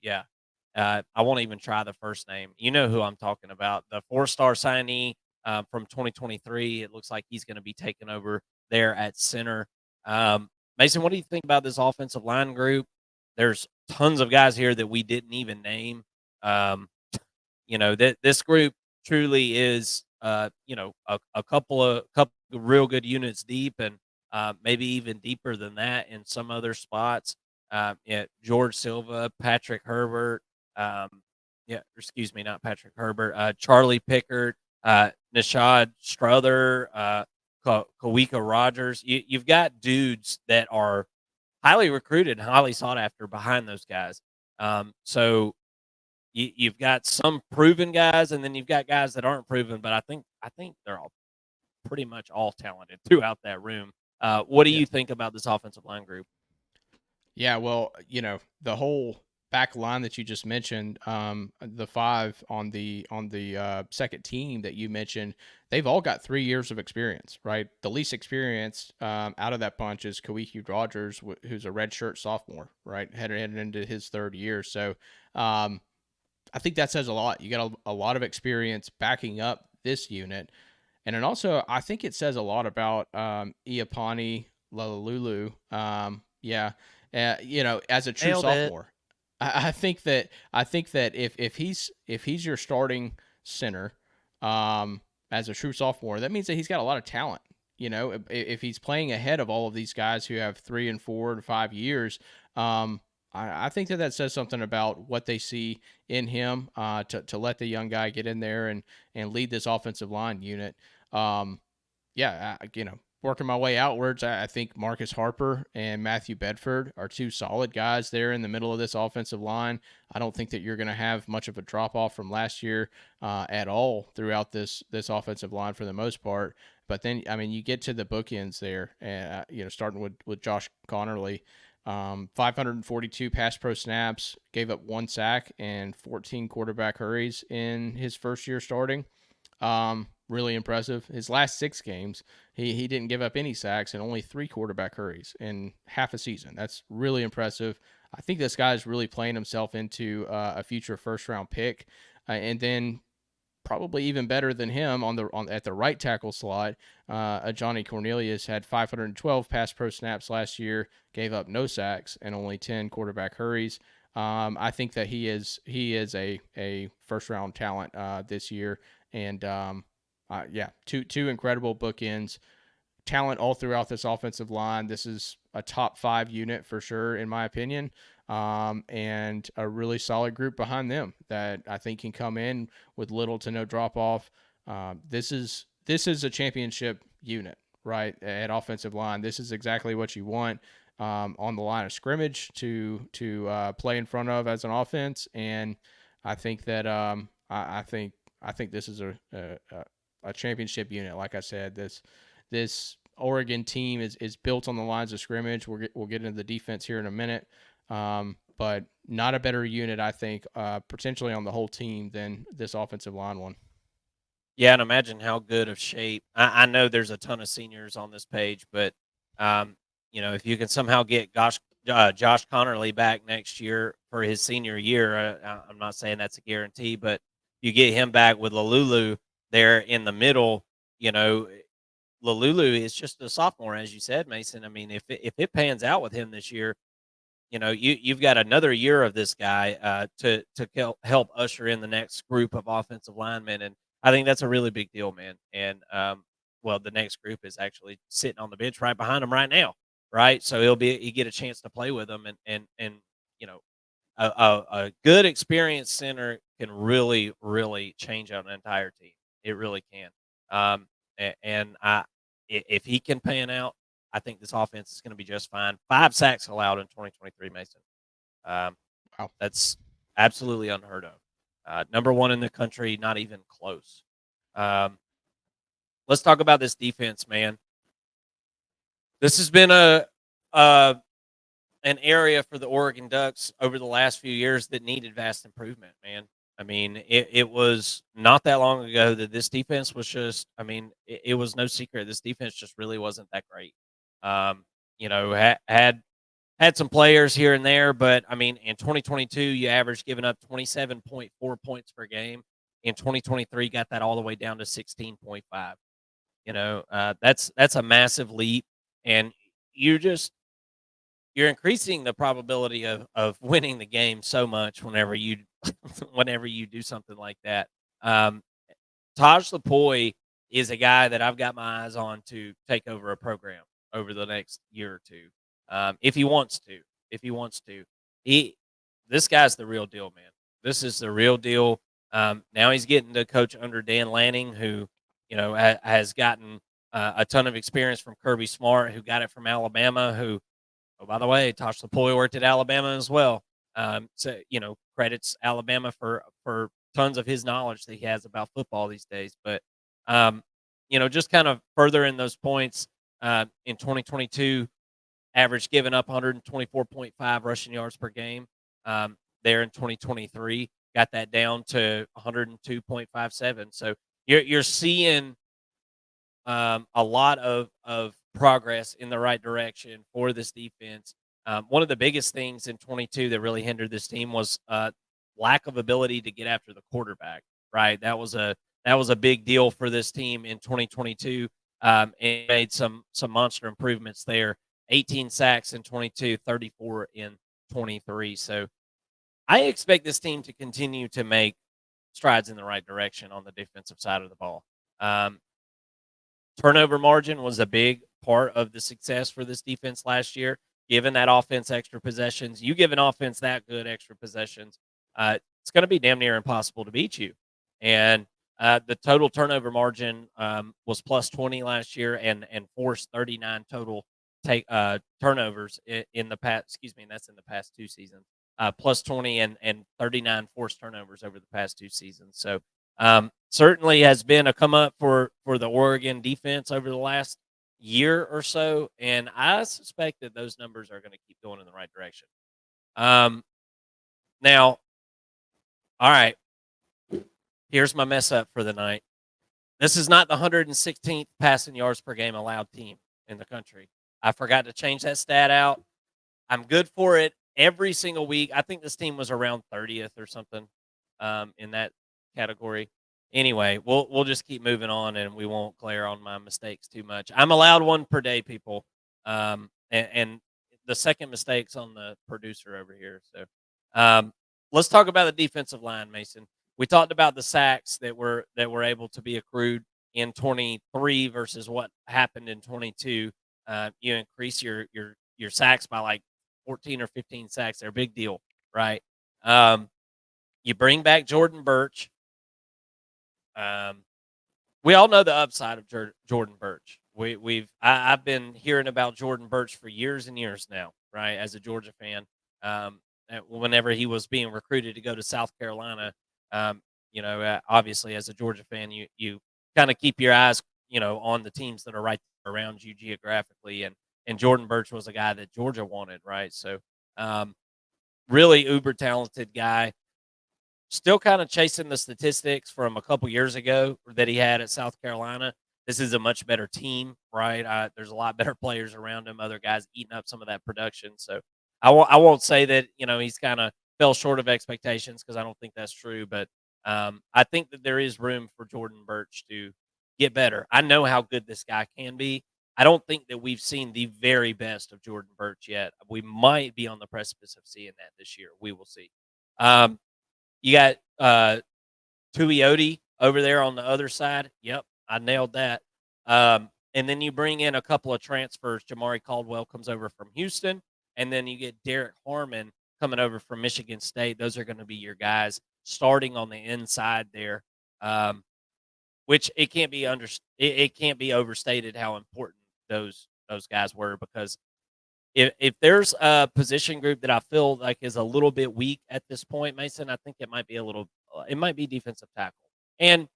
Yeah. I won't even try the first name. You know who I'm talking about. The 4-star signee from 2023. It looks like he's going to be taking over there at center. Mason, what do you think about this offensive line group? There's tons of guys here that we didn't even name. This group truly is, a couple of real good units deep, and maybe even deeper than that in some other spots. George Silva, Patrick Herbert, excuse me, not Patrick Herbert, Charlie Pickard, Nishad Strother, Kawika Rogers. You've got dudes that are highly recruited and highly sought after behind those guys. So you've got some proven guys, and then you've got guys that aren't proven. But I think they're all pretty much all talented throughout that room. What do you think about this offensive line group? Yeah, well, the whole back line that you just mentioned, the five on the second team that you mentioned, they've all got 3 years of experience, right? The least experienced out of that bunch is Kawiki Rogers, who's a redshirt sophomore, right, heading into his third year. So I think that says a lot. You got a lot of experience backing up this unit. And then also, I think it says a lot about Iapani Lalulu. As a true Nailed it. sophomore, I think that if he's your starting center, as a true sophomore, that means that he's got a lot of talent. If he's playing ahead of all of these guys who have 3 and 4 and 5 years, I think that says something about what they see in him, to let the young guy get in there and lead this offensive line unit. Um, Working my way outwards, I think Marcus Harper and Matthew Bedford are two solid guys there in the middle of this offensive line. I don't think that you're going to have much of a drop off from last year at all throughout this offensive line for the most part. But then, I mean, you get to the bookends there, and starting with Josh Connerly. 542 pass pro snaps, gave up 1 sack and 14 quarterback hurries in his first year starting. Really impressive. His last 6 games, he didn't give up any sacks and only 3 quarterback hurries in half a season. That's really impressive. I think this guy is really playing himself into a future first round pick. And then probably even better than him at the right tackle slot. Johnny Cornelius had 512 pass pro snaps last year, gave up no sacks and only 10 quarterback hurries. I think that he is a first round talent this year, and two incredible bookends. Talent all throughout this offensive line. This is a top 5 unit for sure, in my opinion, and a really solid group behind them that I think can come in with little to no drop off. This is a championship unit, right, at offensive line. This is exactly what you want on the line of scrimmage to play in front of as an offense, and I think that I think this is a championship unit. Like I said, this Oregon team is built on the lines of scrimmage. We'll get into the defense here in a minute, but not a better unit, I think, potentially on the whole team than this offensive line one. Yeah, and imagine how good of shape. I know there's a ton of seniors on this page, but if you can somehow get Josh Connerly back next year for his senior year, I'm not saying that's a guarantee, but you get him back with Lalulu there in the middle. Lalulu is just a sophomore, as you said, Mason. I mean, if it pans out with him this year, you've got another year of this guy to help usher in the next group of offensive linemen, and I think that's a really big deal, man. And the next group is actually sitting on the bench right behind him right now, right? So he get a chance to play with them, and a good experienced center can really change out an entire team. It really can. And if he can pan out, I think this offense is going to be just fine. 5 sacks allowed in 2023, Mason. Wow. That's absolutely unheard of. Number 1 in the country, not even close. Let's talk about this defense, man. This has been an area for the Oregon Ducks over the last few years that needed vast improvement, man. I mean, it was not that long ago that this defense was just, I mean, it was no secret. This defense just really wasn't that great. Had some players here and there, but I mean, in 2022, you averaged giving up 27.4 points per game. In 2023, got that all the way down to 16.5. That's a massive leap, and you're increasing the probability of winning the game so much whenever you whenever you do something like that. Taj Lapoy is a guy that I've got my eyes on to take over a program over the next year or two, if he wants to. This guy's the real deal, man. This is the real deal. Now he's getting to coach under Dan Lanning, who has gotten a ton of experience from Kirby Smart, who got it from Alabama, who. Oh, by the way, Tosh Lapoy worked at Alabama as well. Credits Alabama for tons of his knowledge that he has about football these days. But, just kind of further in those points, in 2022, average giving up 124.5 rushing yards per game. there in 2023. Got that down to 102.57. So you're seeing a lot of progress in the right direction for this defense. One of the biggest things in 22 that really hindered this team was lack of ability to get after the quarterback. Right, that was a big deal for this team in 2022, and made some monster improvements there. 18 sacks in 22, 34 in 23. So I expect this team to continue to make strides in the right direction on the defensive side of the ball. Um, Turnover margin was a big part of the success for this defense last year. Giving that offense extra possessions, you give an offense that good extra possessions, it's going to be damn near impossible to beat you. And the total turnover margin was plus 20 last year, and forced 39 total turnovers in the past. Excuse me, that's in the past 2 seasons. Plus 20 and 39 forced turnovers over the past 2 seasons. So certainly has been a come up for the Oregon defense over the last year or so, and I suspect that those numbers are going to keep going in the right direction. Now, all right, here's my mess up for the night. This is not the 116th passing yards per game allowed team in the country. I forgot to change that stat out. I'm good for it every single week. I think this team was around 30th or something in that category. Anyway, we'll just keep moving on, and we won't glare on my mistakes too much. I'm allowed one per day, people, and the second mistake's on the producer over here. So let's talk about the defensive line, Mason. We talked about the sacks that were able to be accrued in 23 versus what happened in 22. You increase your sacks by like 14 or 15 sacks. They're a big deal, right? You bring back Jordan Birch. We all know the upside of Jordan Birch. I've been hearing about Jordan Birch for years and years now, right? As a Georgia fan, whenever he was being recruited to go to South Carolina, obviously as a Georgia fan, you kind of keep your eyes, on the teams that are right around you geographically, and Jordan Birch was a guy that Georgia wanted, right? So, really uber talented guy. Still kind of chasing the statistics from a couple years ago that he had at South Carolina. This is a much better team, right? There's a lot better players around him, other guys eating up some of that production. So I won't say that, he's kind of fell short of expectations, because I don't think that's true. But I think that there is room for Jordan Birch to get better. I know how good this guy can be. I don't think that we've seen the very best of Jordan Birch yet. We might be on the precipice of seeing that this year. We will see. You got Tuioti over there on the other side. Yep, I nailed that. And then you bring in a couple of transfers. Jamari Caldwell comes over from Houston, and then you get Derek Harmon coming over from Michigan State. Those are going to be your guys starting on the inside there, which it can't be overstated how important those guys were, because if there's a position group that I feel like is a little bit weak at this point, Mason, I think it might be defensive tackle. And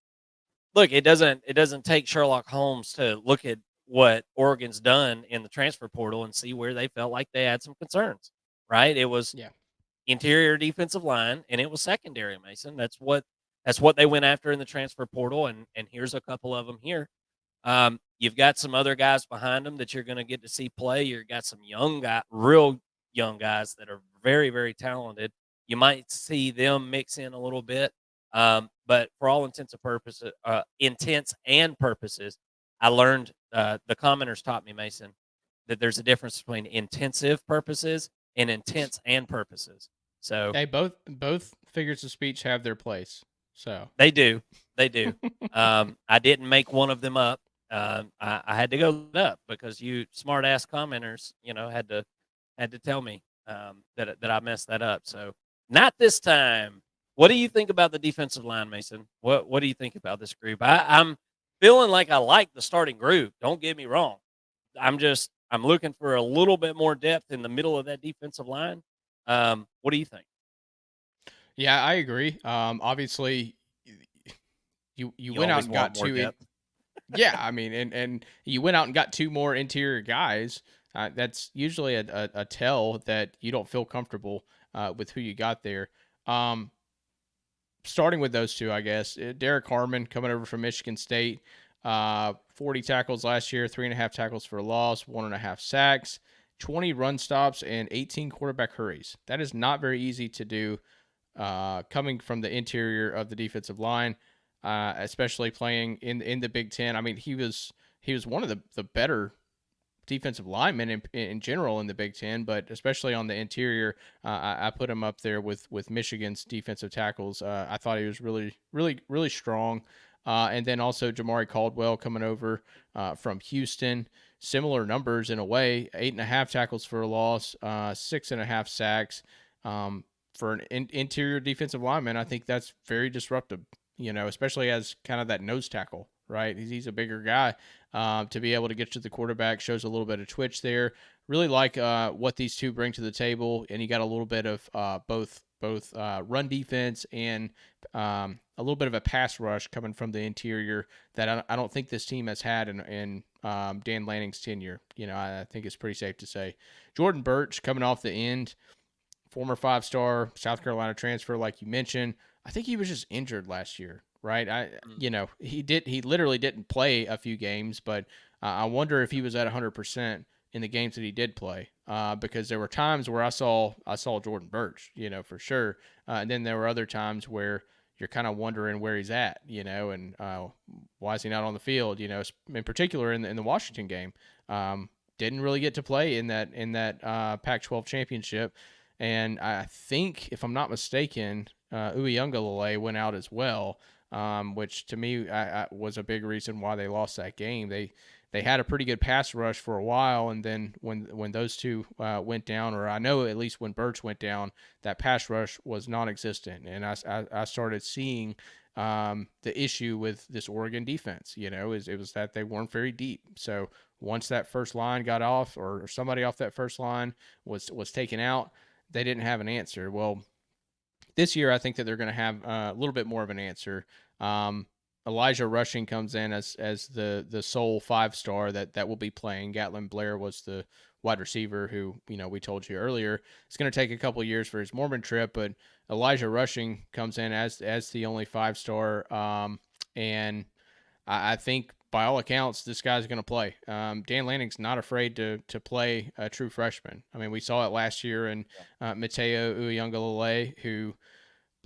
look, it doesn't take Sherlock Holmes to look at what Oregon's done in the transfer portal and see where they felt like they had some concerns, right? It was interior defensive line, and it was secondary, Mason. That's what they went after in the transfer portal, and here's a couple of them here. You've got some other guys behind them that you're going to get to see play. You've got some real young guys that are very, very talented. You might see them mix in a little bit. But for all intents and purposes, I learned, the commenters taught me, Mason, that there's a difference between intensive purposes and intense and purposes. So Hey, both figures of speech have their place. So they do. I didn't make one of them up. I had to go look it up, because you smart ass commenters, had to tell me that I messed that up. So not this time. What do you think about the defensive line, Mason? What do you think about this group? I'm feeling like I like the starting group. Don't get me wrong. I'm looking for a little bit more depth in the middle of that defensive line. What do you think? yeah, I agree. Obviously, you went out always and want got more two. depth. Yeah, I mean, and you went out and got two more interior guys. That's usually a tell that you don't feel comfortable with who you got there. Starting with those two, I guess. Derek Harmon coming over from Michigan State, 40 tackles last year, 3.5 tackles for a loss, 1.5 sacks, 20 run stops, and 18 quarterback hurries. That is not very easy to do coming from the interior of the defensive line, especially playing in the Big Ten. I mean, he was one of the better defensive linemen in general in the Big Ten, but especially on the interior, I put him up there with Michigan's defensive tackles. I thought he was really strong. And then also Jamari Caldwell coming over from Houston. Similar numbers in a way, 8.5 tackles for a loss, 6.5 sacks. For an interior defensive lineman, I think that's very disruptive, especially as kind of that nose tackle, right? He's a bigger guy. To be able to get to the quarterback shows a little bit of twitch there. Really like what these two bring to the table, and you got a little bit of both run defense and a little bit of a pass rush coming from the interior that I don't think this team has had in Dan Lanning's tenure. I think it's pretty safe to say. Jordan Burch coming off the end, former 5-star South Carolina transfer, like you mentioned. I think he was just injured last year, right? He literally didn't play a few games, but I wonder if he was at 100% in the games that he did play, because there were times where I saw Jordan Burch, for sure, and then there were other times where you're kind of wondering where he's at, and why is he not on the field, in particular in the Washington game. Didn't really get to play in that Pac-12 championship. And I think, if I'm not mistaken, Uyunglele went out as well, which to me was a big reason why they lost that game. They had a pretty good pass rush for a while, and then when those two went down, or I know at least when Birch went down, that pass rush was non-existent, and I started seeing the issue with this Oregon defense. It was that they weren't very deep. So once that first line got off, or somebody off that first line was taken out, they didn't have an answer. Well, this year I think that they're going to have a little bit more of an answer. Elijah Rushing comes in as the sole 5-star that will be playing. Gatlin Blair was the wide receiver who, we told you earlier, it's going to take a couple of years for his Mormon trip, but Elijah Rushing comes in as the only 5-star. And I think, by all accounts, this guy's going to play. Dan Lanning's not afraid to play a true freshman. I mean, we saw it last year in Mateo Uyunglele, who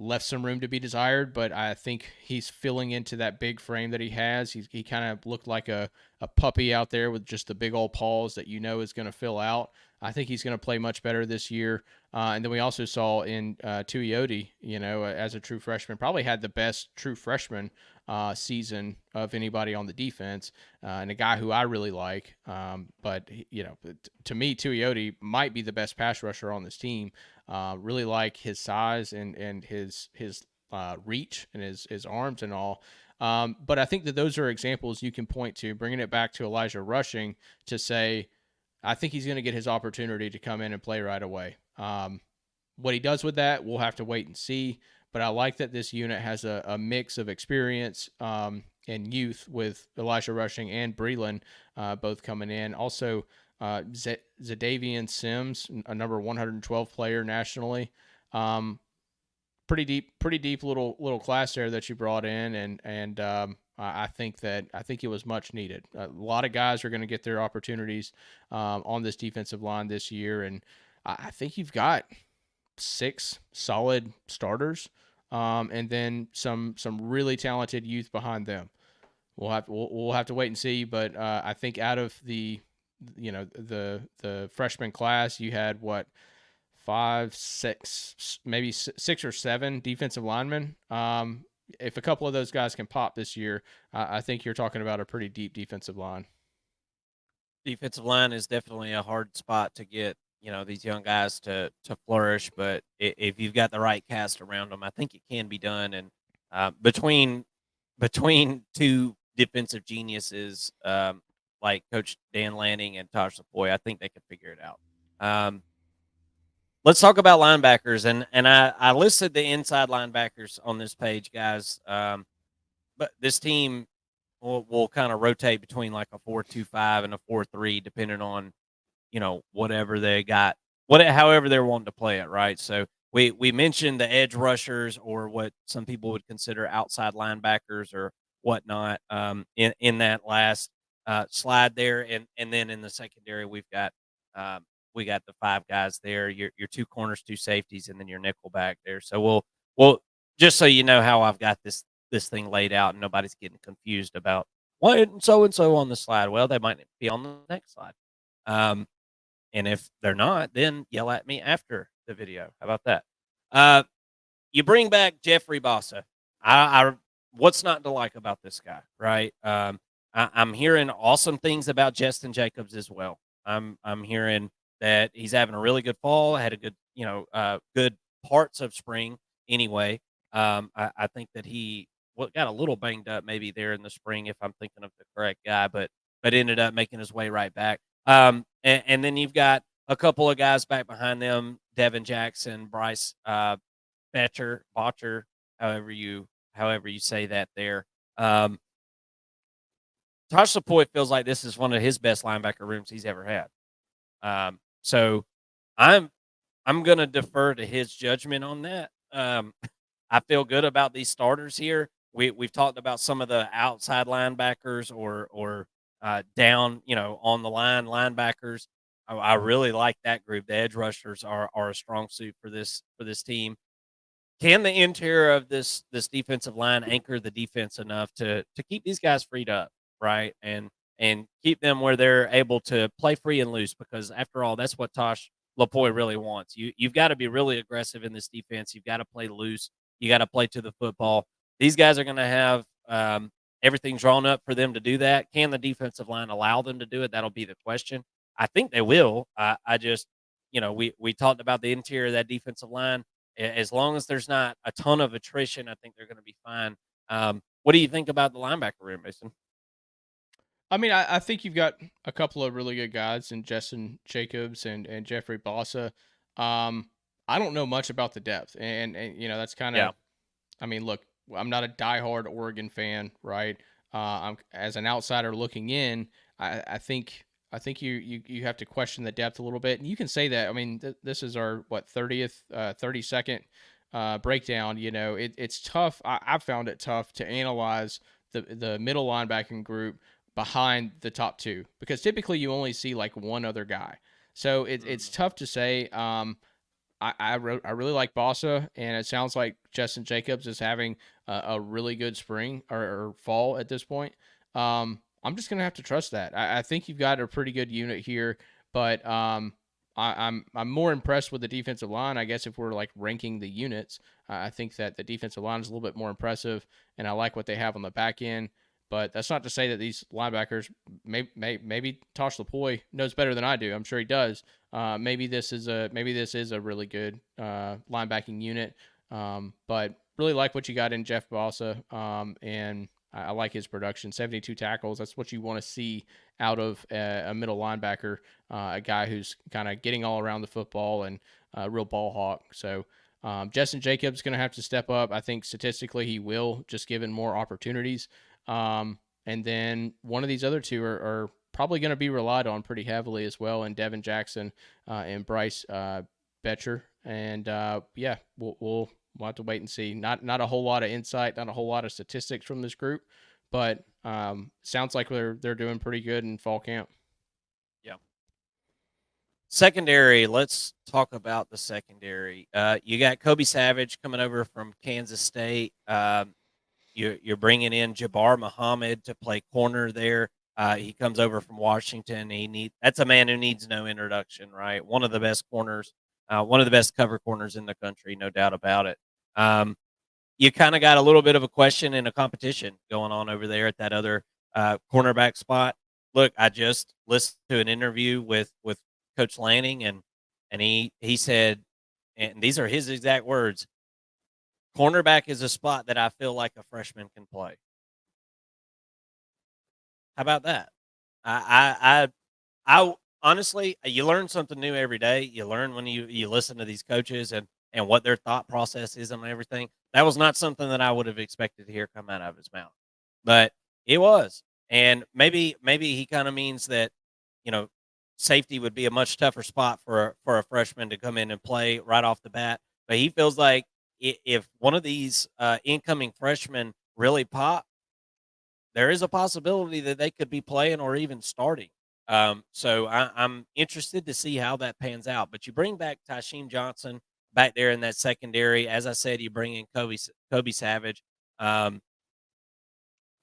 left some room to be desired, but I think he's filling into that big frame that he has. He kind of looked like a puppy out there with just the big old paws that is going to fill out. I think he's going to play much better this year. And then we also saw in Tuioti, as a true freshman, probably had the best true freshman season of anybody on the defense, and a guy who I really like. But to me, Tuioti might be the best pass rusher on this team. Really like his size and his reach and his arms and all. But I think that those are examples you can point to, bringing it back to Elijah Rushing, to say, I think he's going to get his opportunity to come in and play right away. What he does with that, we'll have to wait and see. But I like that this unit has a mix of experience and youth, with Elijah Rushing and Breland both coming in. Also, Zadavian Sims, a number 112 player nationally. Pretty deep little class there that you brought in, and I think it was much needed. A lot of guys are going to get their opportunities on this defensive line this year, and I think you've got 6 solid starters, and then some really talented youth behind them. We'll have to wait and see, but I think out of the freshman class, you had 5, 6, maybe 6 or 7 defensive linemen. If a couple of those guys can pop this year, I think you're talking about a pretty deep defensive line. Defensive line is definitely a hard spot to get, these young guys to flourish. But if you've got the right cast around them, I think it can be done. And between 2 defensive geniuses, like Coach Dan Lanning and Tosh Lupoi, I think they can figure it out. Let's talk about linebackers, and I listed the inside linebackers on this page, guys. But this team will kind of rotate between like a 4-2-5 and a 4-3, depending on whatever they got, however they're wanting to play it, right? So we mentioned the edge rushers or what some people would consider outside linebackers or whatnot in that last slide there, and then in the secondary um, we got the five guys there, your two corners, two safeties, and then your nickel back there. So we'll just so you know how I've got this thing laid out, and nobody's getting confused about why isn't so and so on the slide. Well, they might be on the next slide. Um, and if they're not, then yell at me after the video. How about that? Uh, you bring back Jeffrey Bossa. I what's not to like about this guy, right? I'm hearing awesome things about Justin Jacobs as well. I'm hearing that he's having a really good fall, had a good good parts of spring anyway. I think that he got a little banged up maybe there in the spring if I'm thinking of the correct guy, but ended up making his way right back. And then you've got a couple of guys back behind them, Devin Jackson, Bryce Botcher, however you say that there. Um, Tosh Lapoy feels like this is one of his best linebacker rooms he's ever had. So I'm going to defer to his judgment on that. I feel good about these starters here. We've talked about some of the outside linebackers or down, on the line linebackers. I really like that group. The edge rushers are a strong suit for this team. Can the interior of this defensive line anchor the defense enough to keep these guys freed up, right? And keep them where they're able to play free and loose, because after all, that's what Tosh Lapoy really wants. You've got to be really aggressive in this defense. You've got to play loose. You got to play to the football. These guys are going to have everything drawn up for them to do that. Can the defensive line allow them to do it? That'll be the question. I think they will. I just, we talked about the interior of that defensive line. As long as there's not a ton of attrition, I think they're going to be fine. What do you think about the linebacker room, Mason? I mean, I think you've got a couple of really good guys in Justin Jacobs and Jeffrey Bossa. I don't know much about the depth, and that's kind of. Yeah. I mean, look, I'm not a diehard Oregon fan, right? I'm as an outsider looking in. I think you have to question the depth a little bit, and you can say that. I mean, this is our 30-second breakdown. It's tough. I've found it tough to analyze the middle linebacking group behind the top two, because typically you only see like one other guy. So it's tough to say. I really like Bossa, and it sounds like Justin Jacobs is having a really good spring or fall at this point. I'm just gonna have to trust that. I think you've got a pretty good unit here, but I'm more impressed with the defensive line. I guess if we're like ranking the units, I think that the defensive line is a little bit more impressive, and I like what they have on the back end. But that's not to say that these linebackers, maybe Tosh Lapoy knows better than I do. I'm sure he does. Maybe this is a really good linebacking unit. But really like what you got in Jeff Bossa, and I like his production. 72 tackles. That's what you want to see out of a middle linebacker, a guy who's kind of getting all around the football and a real ball hawk. So Justin Jacobs is going to have to step up. I think statistically he will, just given more opportunities. And then one of these other two are probably going to be relied on pretty heavily as well, and Devin Jackson and Bryce Betcher. And yeah, we'll have to wait and see. Not a whole lot of insight, not a whole lot of statistics from this group, but sounds like they're doing pretty good in fall camp. Yeah. Secondary, let's talk about the secondary. You got Kobe Savage coming over from Kansas State. You're bringing in Jabbar Muhammad to play corner there. He comes over from Washington. That's a man who needs no introduction, right? One of the best corners, one of the best cover corners in the country, no doubt about it. You kind of got a little bit of a question and a competition going on over there at that other cornerback spot. Look, I just listened to an interview with Coach Lanning, and he said, and these are his exact words: cornerback is a spot that I feel like a freshman can play. How about that? I honestly, you learn something new every day. You learn when you listen to these coaches and what their thought process is and everything. That was not something that I would have expected to hear come out of his mouth, but it was. And maybe he kind of means that, you know, safety would be a much tougher spot for a freshman to come in and play right off the bat. but he feels like if one of these incoming freshmen really pop, there is a possibility that they could be playing or even starting. So I'm interested to see how that pans out. But you bring back Tysheem Johnson back there in that secondary. As I said, you bring in Kobe Savage. Um,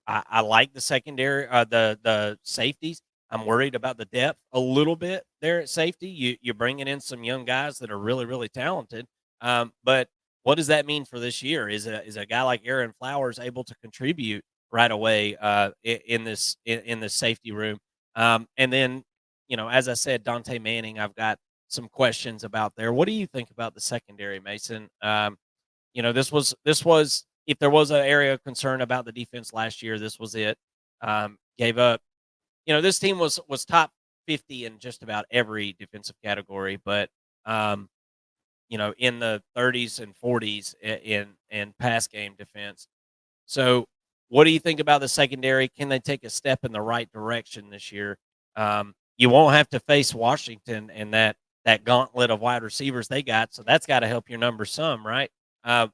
I like the secondary, the safeties. I'm worried about the depth a little bit there at safety. You're bringing in some young guys that are really really talented. But what does that mean for this year? Is a guy like Aaron Flowers able to contribute right away in this safety room? And then as I said, Dante Manning, I've got some questions about there. What do you think about the secondary, Mason? This was if there was an area of concern about the defense last year, this was it. Gave up. This team was top 50 in just about every defensive category, but in the 30s and 40s in pass game defense. So, what do you think about the secondary? Can they take a step in the right direction this year? You won't have to face Washington and that gauntlet of wide receivers they got, so that's got to help your numbers some, right?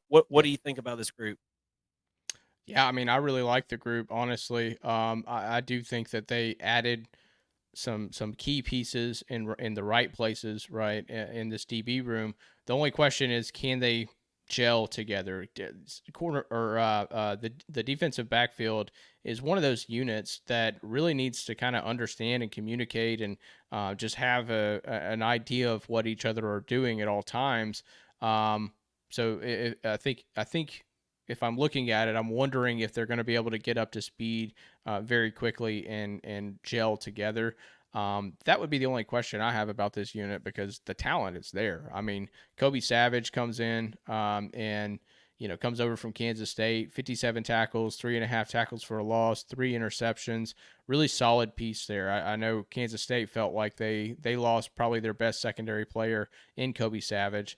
What Yep. do you think about this group? Yeah, I mean, I really like the group, honestly. I do think that they added some key pieces in the right places, right, in this DB room. The only question is, can they gel together? Corner or the defensive backfield is one of those units that really needs to kind of understand and communicate and just have an idea of what each other are doing at all times. Um, I think if I'm looking at it, I'm wondering if they're going to be able to get up to speed very quickly and gel together. That would be the only question I have about this unit because the talent is there. I mean, Kobe Savage comes in and comes over from Kansas State, 57 tackles, 3.5 tackles for a loss, 3 interceptions. Really solid piece there. I know Kansas State felt like they lost probably their best secondary player in Kobe Savage.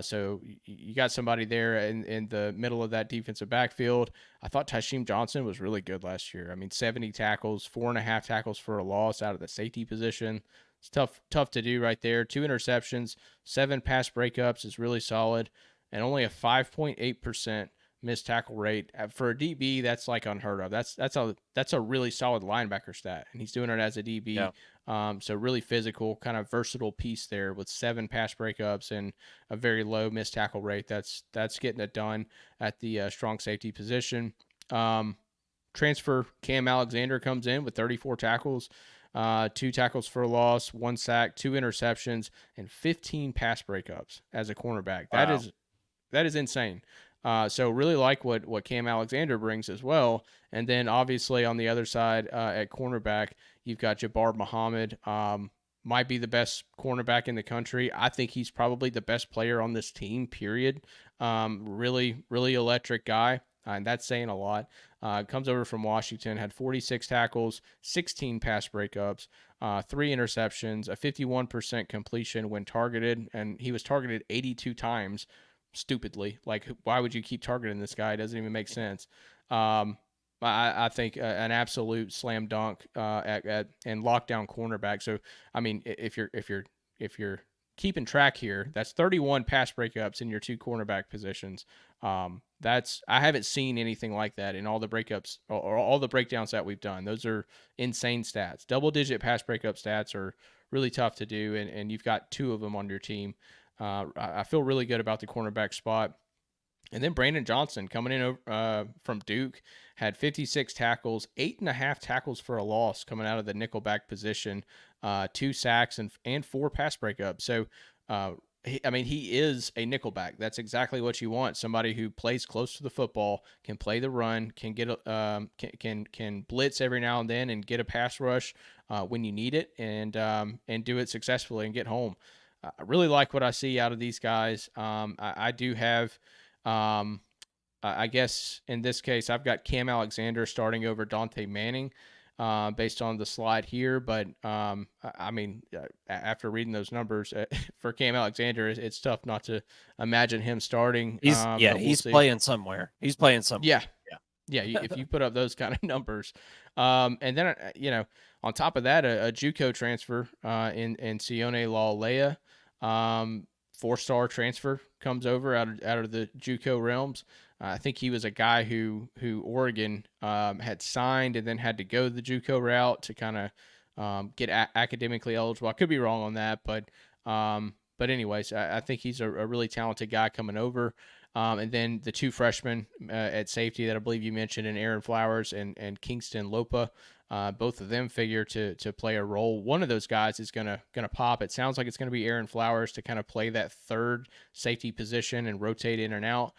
So you got somebody there in the middle of that defensive backfield. I thought Tysheem Johnson was really good last year. I mean, 70 tackles, 4.5 tackles for a loss out of the safety position. It's tough to do right there. 2 interceptions, 7 pass breakups is really solid, and only a 5.8% missed tackle rate for a DB. That's like unheard of. That's a really solid linebacker stat, and he's doing it as a Yeah. DB. So really physical, kind of versatile piece there with 7 pass breakups and a very low missed tackle rate. That's getting it done at the strong safety position. Um, Transfer Cam Alexander comes in with 34 tackles, 2 tackles for a loss, 1 sack, 2 interceptions, and 15 pass breakups as a cornerback. That Wow. is that is insane. So really like what Cam Alexander brings as well. And then obviously on the other side at cornerback, you've got Jabbar Muhammad. Might be the best cornerback in the country. I think he's probably the best player on this team. Period. Really, really electric guy. And that's saying a lot. Comes over from Washington, had 46 tackles, 16 pass breakups, 3 interceptions, a 51% completion when targeted, and he was targeted 82 times stupidly. Like, why would you keep targeting this guy? It doesn't even make sense. Um, I think an absolute slam dunk at and lockdown cornerback. So, I mean, if you're keeping track here, that's 31 pass breakups in your 2 cornerback positions. That's I haven't seen anything like that in all the breakups or all the breakdowns that we've done. Those are insane stats. Double digit pass breakup stats are really tough to do, and you've got 2 of them on your team. I feel really good about the cornerback spot. And then Brandon Johnson coming in from Duke had 56 tackles, 8.5 tackles for a loss coming out of the nickelback position, 2 sacks and 4 pass breakups. So, he is a nickelback. That's exactly what you want. Somebody who plays close to the football, can play the run, can get can blitz every now and then and get a pass rush when you need it, and do it successfully and get home. I really like what I see out of these guys. I do have, um, I guess in this case, I've got Cam Alexander starting over Dante Manning, based on the slide here. But I mean, after reading those numbers for Cam Alexander, it's tough not to imagine him starting. But we'll He's see. playing somewhere. He's playing somewhere. Yeah, yeah, if you put up those kind of numbers, and then on top of that, a JUCO transfer in Sione Laulea, 4-star transfer comes over out of the JUCO realms. I think he was a guy who Oregon had signed and then had to go the JUCO route to kind of get academically eligible. I could be wrong on that, but anyways, I think he's a really talented guy coming over. And then the 2 freshmen at safety that I believe you mentioned, in Aaron Flowers and Kingston Lopa, both of them figure to play a role. One of those guys is gonna pop. It sounds like it's gonna be Aaron Flowers to kind of play that third safety position and rotate in and out.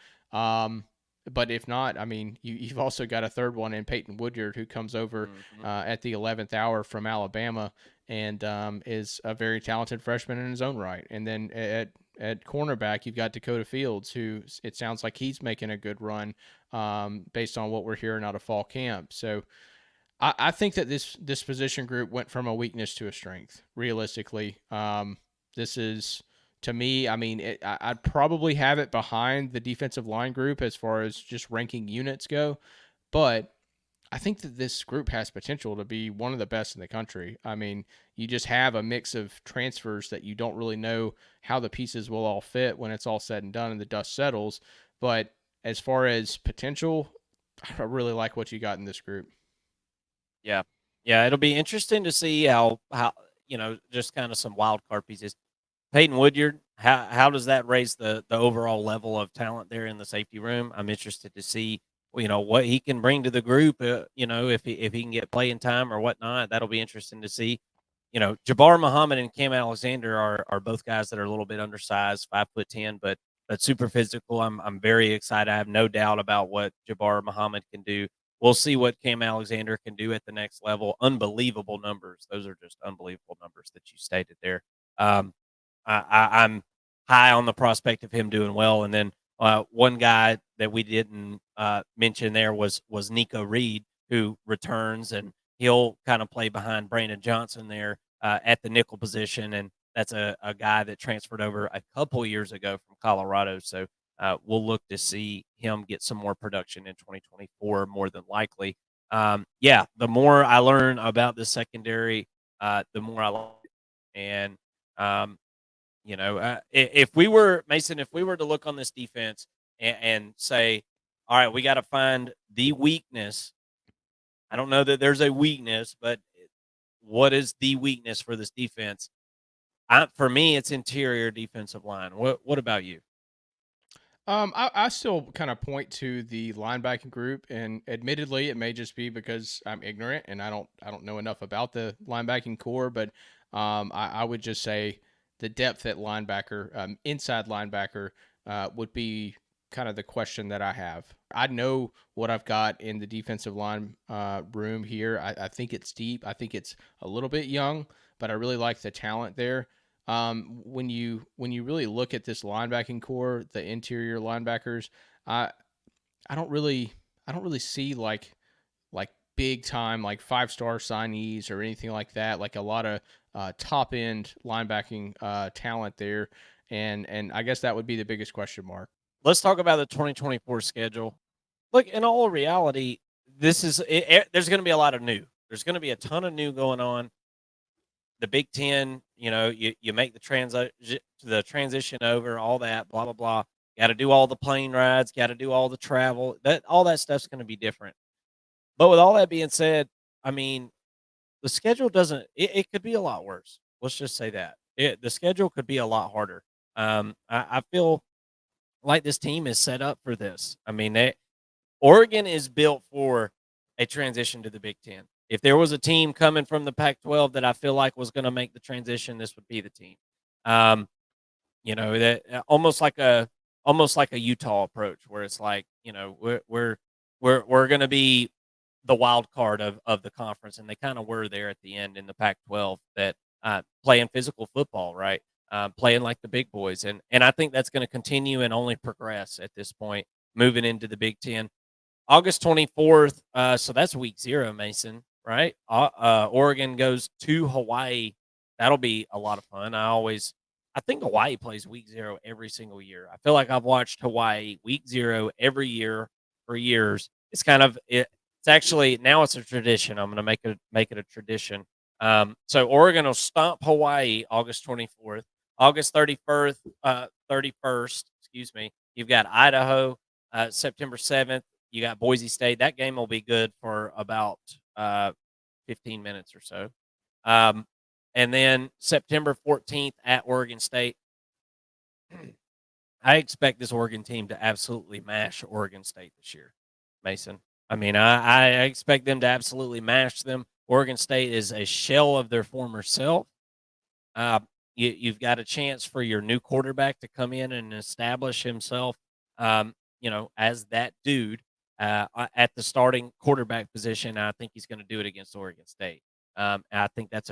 But if not, I mean, you've also got a third one in Peyton Woodyard, who comes over at the 11th hour from Alabama, and is a very talented freshman in his own right. And then at cornerback, you've got Dakota Fields, who it sounds like he's making a good run based on what we're hearing out of fall camp. So I think that this position group went from a weakness to a strength, realistically. This is, to me, I mean, I'd probably have it behind the defensive line group as far as just ranking units go, but I think that this group has potential to be one of the best in the country. I mean, you just have a mix of transfers that you don't really know how the pieces will all fit when it's all said and done and the dust settles. But as far as potential, I really like what you got in this group. Yeah. Yeah, it'll be interesting to see how just kind of some wild card pieces. Peyton Woodyard, how does that raise the overall level of talent there in the safety room? I'm interested to see, what he can bring to the group, if he can get playing time or whatnot. That'll be interesting to see. Jabbar Muhammad and Cam Alexander are both guys that are a little bit undersized, 5'10", but super physical. I'm very excited. I have no doubt about what Jabbar Muhammad can do. We'll see what Cam Alexander can do at the next level. Unbelievable numbers. Those are just unbelievable numbers that you stated there. I'm high on the prospect of him doing well. And then one guy that we didn't mention there was Nico Reed, who returns, and he'll kind of play behind Brandon Johnson there at the nickel position. And that's a guy that transferred over a couple years ago from Colorado. So we'll look to see him get some more production in 2024, more than likely. The more I learn about the secondary, the more I like it. And, if we were, Mason, if we were to look on this defense and say, all right, we got to find the weakness. I don't know that there's a weakness, but what is the weakness for this defense? For me, it's interior defensive line. What about you? I still kind of point to the linebacking group, and admittedly, it may just be because I'm ignorant and I don't know enough about the linebacking core, but I would just say the depth at linebacker, inside linebacker, would be kind of the question that I have. I know what I've got in the defensive line room here. I think it's deep. I think it's a little bit young, but I really like the talent there. When you really look at this linebacking core, the interior linebackers, I don't really see like big time like 5-star signees or anything like that. Like a lot of top end linebacking talent there, and I guess that would be the biggest question mark. Let's talk about the 2024 schedule. Look, in all reality, there's going to be a lot of new. There's going to be a ton of new going on. The Big Ten, you make the transition over, all that, blah blah blah. Got to do all the plane rides, got to do all the travel. All that stuff's going to be different. But with all that being said, I mean, the schedule doesn't. It could be a lot worse. Let's just say that the schedule could be a lot harder. I feel like this team is set up for this. I mean, Oregon is built for a transition to the Big Ten. If there was a team coming from the Pac-12 that I feel like was going to make the transition, this would be the team. That almost like a Utah approach, where it's like, we're going to be the wild card of the conference, and they kind of were there at the end in the Pac-12, that playing physical football, right? Playing like the big boys, and I think that's going to continue and only progress at this point, moving into the Big Ten. August 24th, so that's week 0, Mason, right? Oregon goes to Hawaii. That'll be a lot of fun. I think Hawaii plays week 0 every single year. I feel like I've watched Hawaii week 0 every year for years. It's actually, now it's a tradition. I'm going to make it a tradition. So Oregon will stomp Hawaii August 24th. August 31st, excuse me, you've got Idaho. September 7th, you got Boise State. That game will be good for about 15 minutes or so. And then September 14th at Oregon State. I expect this Oregon team to absolutely mash Oregon State this year, Mason. I mean, I expect them to absolutely mash them. Oregon State is a shell of their former self. Uh, you've got a chance for your new quarterback to come in and establish himself, as that dude at the starting quarterback position. I think he's going to do it against Oregon State. I think that's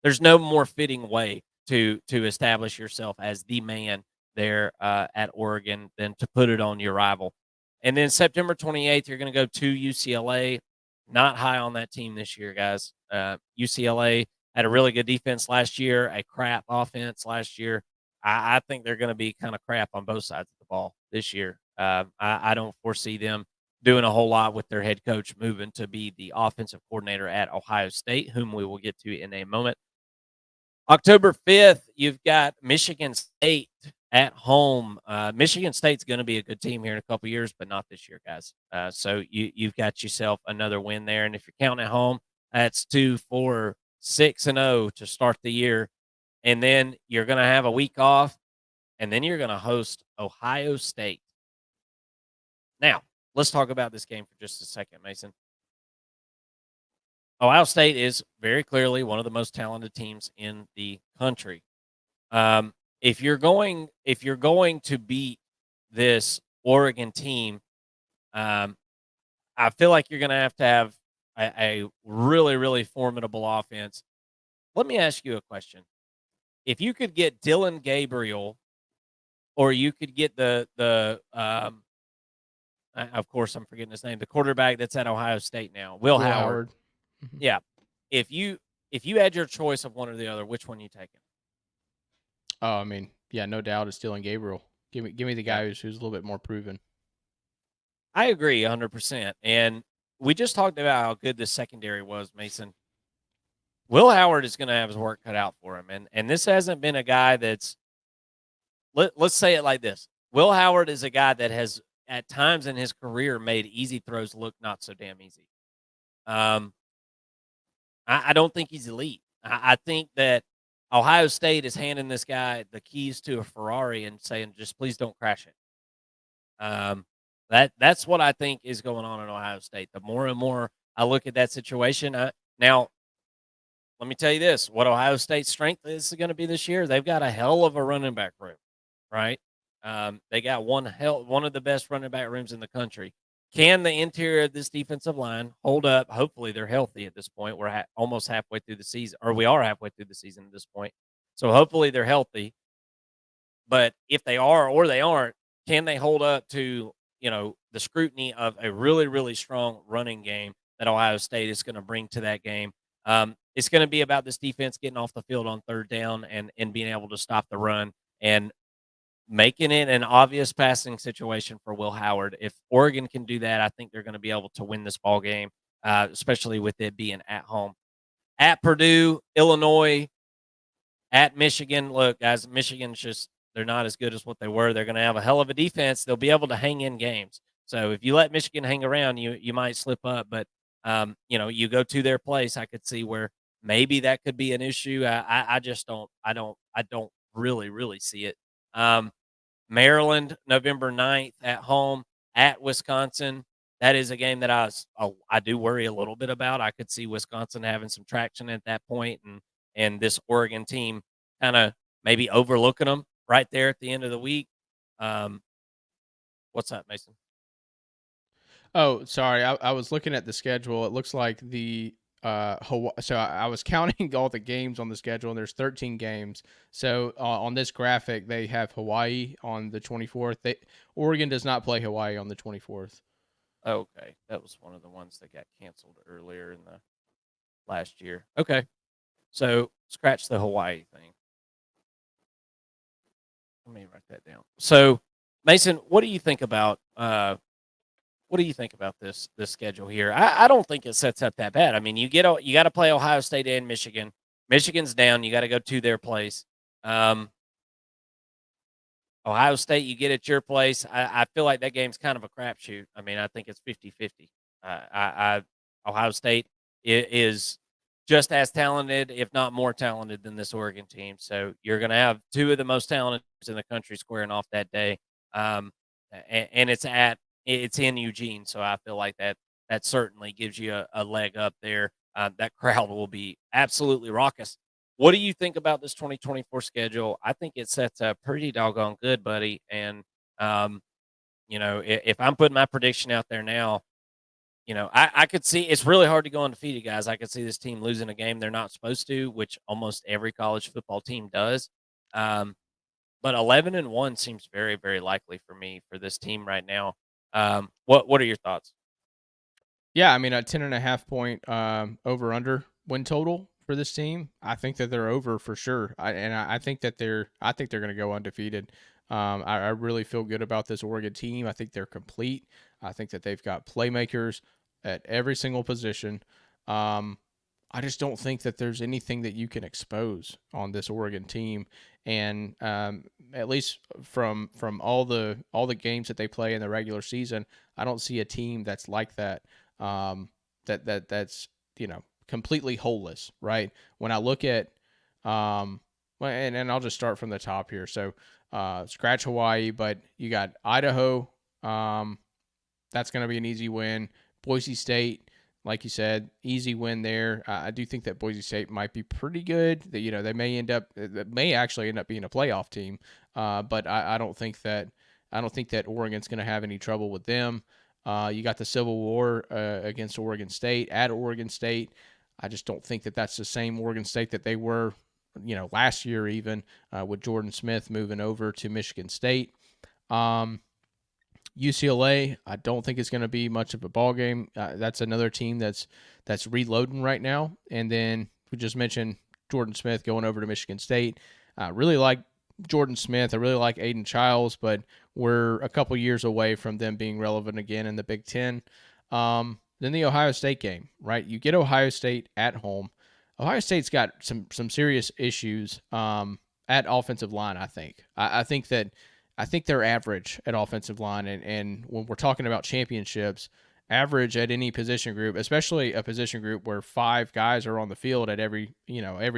there's no more fitting way to establish yourself as the man there at Oregon than to put it on your rival. And then September 28th, you're going to go to UCLA. Not high on that team this year, guys. UCLA had a really good defense last year, a crap offense last year. I think they're going to be kind of crap on both sides of the ball this year. I don't foresee them doing a whole lot with their head coach moving to be the offensive coordinator at Ohio State, whom we will get to in a moment. October 5th, you've got Michigan State at home. Michigan State's going to be a good team here in a couple years, but not this year, guys. So you've got yourself another win there. And if you're counting at home, that's 2, 4, 6-0 to start the year. And then you're going to have a week off, and then you're going to host Ohio State. Now, let's talk about this game for just a second, Mason. Ohio State is very clearly one of the most talented teams in the country. If you're going to beat this Oregon team, I feel like you're going to have a really, really formidable offense. Let me ask you a question. If you could get Dylan Gabriel, or you could get of course I'm forgetting his name, the quarterback that's at Ohio State now, Will Howard. Mm-hmm. Yeah. If you had your choice of one or the other, which one you taking? Oh, I mean, yeah, no doubt it's Dylan Gabriel. Give me the guy who's a little bit more proven. I agree 100%. And we just talked about how good this secondary was, Mason. Will Howard is going to have his work cut out for him. And this hasn't been a guy that's let's say it like this. Will Howard is a guy that has at times in his career made easy throws look not so damn easy. I don't think he's elite. I think that Ohio State is handing this guy the keys to a Ferrari and saying, just please don't crash it. That's what I think is going on in Ohio State. The more and more I look at that situation, now let me tell you this: what Ohio State's strength is going to be this year. They've got a hell of a running back room, right? They got one of the best running back rooms in the country. Can the interior of this defensive line hold up? Hopefully, they're healthy at this point. We're almost halfway through the season, or we are halfway through the season at this point. So hopefully, they're healthy. But if they are or they aren't, can they hold up to the scrutiny of a really, really strong running game that Ohio State is going to bring to that game? It's going to be about this defense getting off the field on third down and being able to stop the run and making it an obvious passing situation for Will Howard. If Oregon can do that, I think they're going to be able to win this ball game, especially with it being at home. At Purdue, Illinois, at Michigan. Look, guys, Michigan's they're not as good as what they were. They're going to have a hell of a defense. They'll be able to hang in games. So if you let Michigan hang around, you might slip up. But you go to their place, I could see where maybe that could be an issue. I just don't. I don't really see it. Maryland, November 9th at home at Wisconsin. That is a game that I do worry a little bit about. I could see Wisconsin having some traction at that point, and this Oregon team kind of maybe overlooking them right there at the end of the week. What's that, Mason? Oh, sorry. I was looking at the schedule. It looks like the Hawaii. So I was counting all the games on the schedule, and there's 13 games. So on this graphic, they have Hawaii on the 24th. Oregon does not play Hawaii on the 24th. Okay, that was one of the ones that got canceled earlier in the last year. Okay, so scratch the Hawaii thing. Let me write that down. So, Mason, what do you think about this schedule here? I don't think it sets up that bad. I mean, you got to play Ohio State and Michigan. Michigan's down. You got to go to their place. Ohio State, you get at your place. I feel like that game's kind of a crapshoot. I mean, I think it's 50-50. Ohio State is just as talented, if not more talented, than this Oregon team. So you're going to have two of the most talented teams in the country squaring off that day, and it's in Eugene. So I feel like that certainly gives you a leg up there. That crowd will be absolutely raucous. What do you think about this 2024 schedule? I think it sets up pretty doggone good, buddy. And um, if I'm putting my prediction out there now, I could see it's really hard to go undefeated, guys. I could see this team losing a game they're not supposed to, which almost every college football team does. Um, but 11-1 seems very, very likely for me for this team right now. What are your thoughts? Yeah, I mean, a 10.5 point over under win total for this team. I think that they're over for sure. I think that I think they're going to go undefeated. I really feel good about this Oregon team. I think they're complete. I think that they've got playmakers at every single position. Um, I just don't think that there's anything that you can expose on this Oregon team, and at least from all the games that they play in the regular season, I don't see a team that's like that. That's completely holeless, right? When I look at and I'll just start from the top here. So scratch Hawaii, but you got Idaho. That's going to be an easy win. Boise State, like you said, easy win there. I do think that Boise State might be pretty good. That they may actually end up being a playoff team. But I don't think that Oregon's going to have any trouble with them. You got the Civil War against Oregon State at Oregon State. I just don't think that that's the same Oregon State that they were, last year even with Jordan Smith moving over to Michigan State. UCLA, I don't think it's going to be much of a ball game. That's another team that's reloading right now. And then we just mentioned Jordan Smith going over to Michigan State. I really like Jordan Smith. I really like Aiden Childs, but we're a couple years away from them being relevant again in the Big Ten. Then the Ohio State game, right? You get Ohio State at home. Ohio State's got some serious issues at offensive line. I think they're average at offensive line, and when we're talking about championships, average at any position group, especially a position group where five guys are on the field at every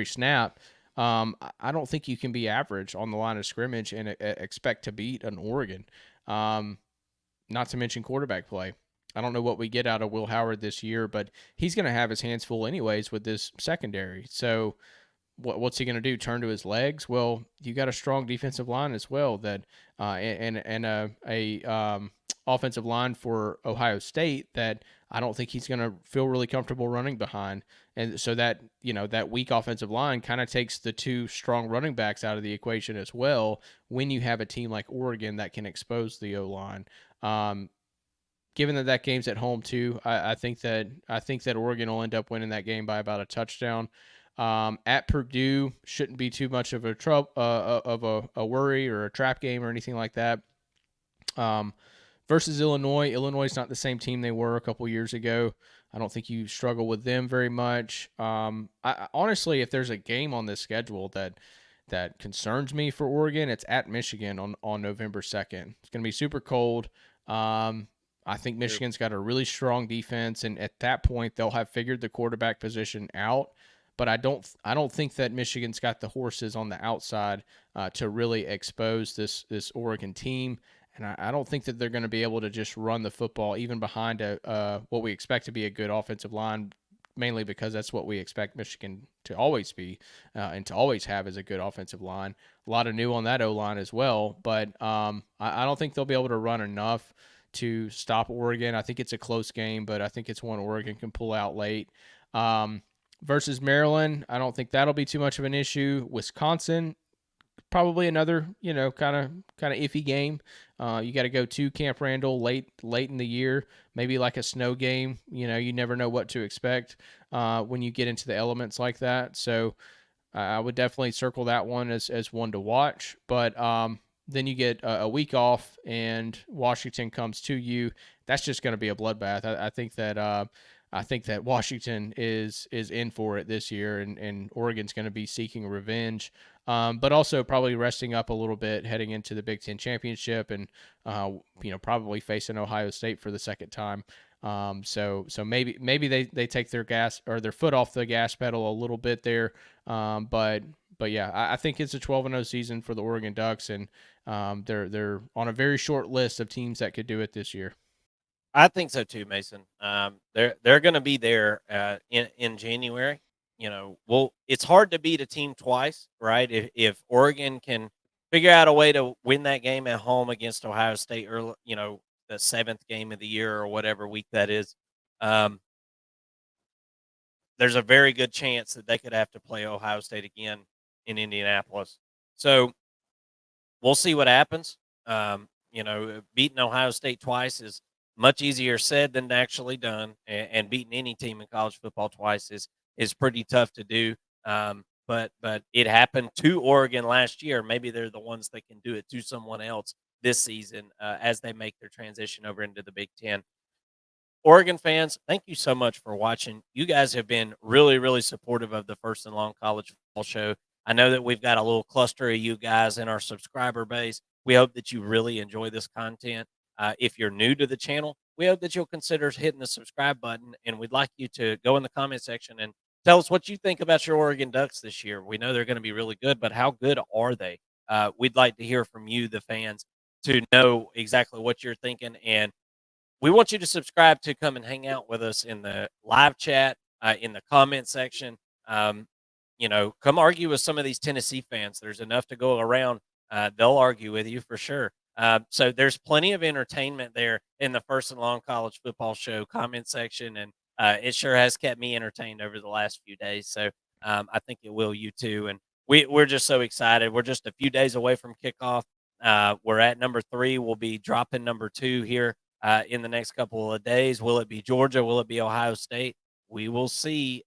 snap. I don't think you can be average on the line of scrimmage and expect to beat an Oregon. Not to mention quarterback play. I don't know what we get out of Will Howard this year, but he's going to have his hands full anyways with this secondary. So what's he going to do? Turn to his legs? Well, you got a strong defensive line as well that and a offensive line for Ohio State that I don't think he's going to feel really comfortable running behind. And so that weak offensive line kind of takes the two strong running backs out of the equation as well when you have a team like Oregon that can expose the O-line. Given that game's at home too, I think that Oregon will end up winning that game by about a touchdown. At Purdue shouldn't be too much of a worry or a trap game or anything like that. Versus Illinois, Illinois is not the same team they were a couple years ago. I don't think you struggle with them very much. Honestly, if there's a game on this schedule that concerns me for Oregon, it's at Michigan on November 2nd. It's going to be super cold. I think Michigan's got a really strong defense, and at that point, they'll have figured the quarterback position out. But I don't think that Michigan's got the horses on the outside to really expose this Oregon team, and I don't think that they're going to be able to just run the football even behind what we expect to be a good offensive line. Mainly because that's what we expect Michigan to always be and to always have as a good offensive line. A lot of new on that O-line as well, but I don't think they'll be able to run enough to stop Oregon. I think it's a close game, but I think it's one Oregon can pull out late. Versus Maryland, I don't think that'll be too much of an issue. Wisconsin, probably another kind of iffy game. You got to go to Camp Randall late in the year, maybe like a snow game. You never know what to expect when you get into the elements like that. So I would definitely circle that one as one to watch. But then you get a week off, and Washington comes to you. That's just going to be a bloodbath. I think that I think that Washington is in for it this year, and Oregon's going to be seeking revenge, but also probably resting up a little bit heading into the Big Ten championship, and probably facing Ohio State for the second time. So maybe they take their gas or their foot off the gas pedal a little bit there, but yeah, I think it's a 12-0 season for the Oregon Ducks, and they're on a very short list of teams that could do it this year. I think so too, Mason. They're going to be there in January. It's hard to beat a team twice, right? If Oregon can figure out a way to win that game at home against Ohio State, early, the 7th game of the year or whatever week that is, there's a very good chance that they could have to play Ohio State again in Indianapolis. So we'll see what happens. Beating Ohio State twice is much easier said than actually done, and beating any team in college football twice is pretty tough to do. But it happened to Oregon last year. Maybe they're the ones that can do it to someone else this season as they make their transition over into the Big Ten. Oregon fans, thank you so much for watching. You guys have been really, really supportive of the First and Long College Football Show. I know that we've got a little cluster of you guys in our subscriber base. We hope that you really enjoy this content. If you're new to the channel, we hope that you'll consider hitting the subscribe button, and we'd like you to go in the comment section and tell us what you think about your Oregon Ducks this year. We know they're going to be really good, but how good are they? We'd like to hear from you, the fans, to know exactly what you're thinking, and we want you to subscribe to come and hang out with us in the live chat, in the comment section. Come argue with some of these Tennessee fans. There's enough to go around. They'll argue with you for sure. So there's plenty of entertainment there in the First and Long College Football Show comment section, and it sure has kept me entertained over the last few days. So I think it will you too. And we're just so excited. We're just a few days away from kickoff. We're at number 3. We'll be dropping number 2 here in the next couple of days. Will it be Georgia? Will it be Ohio State? We will see.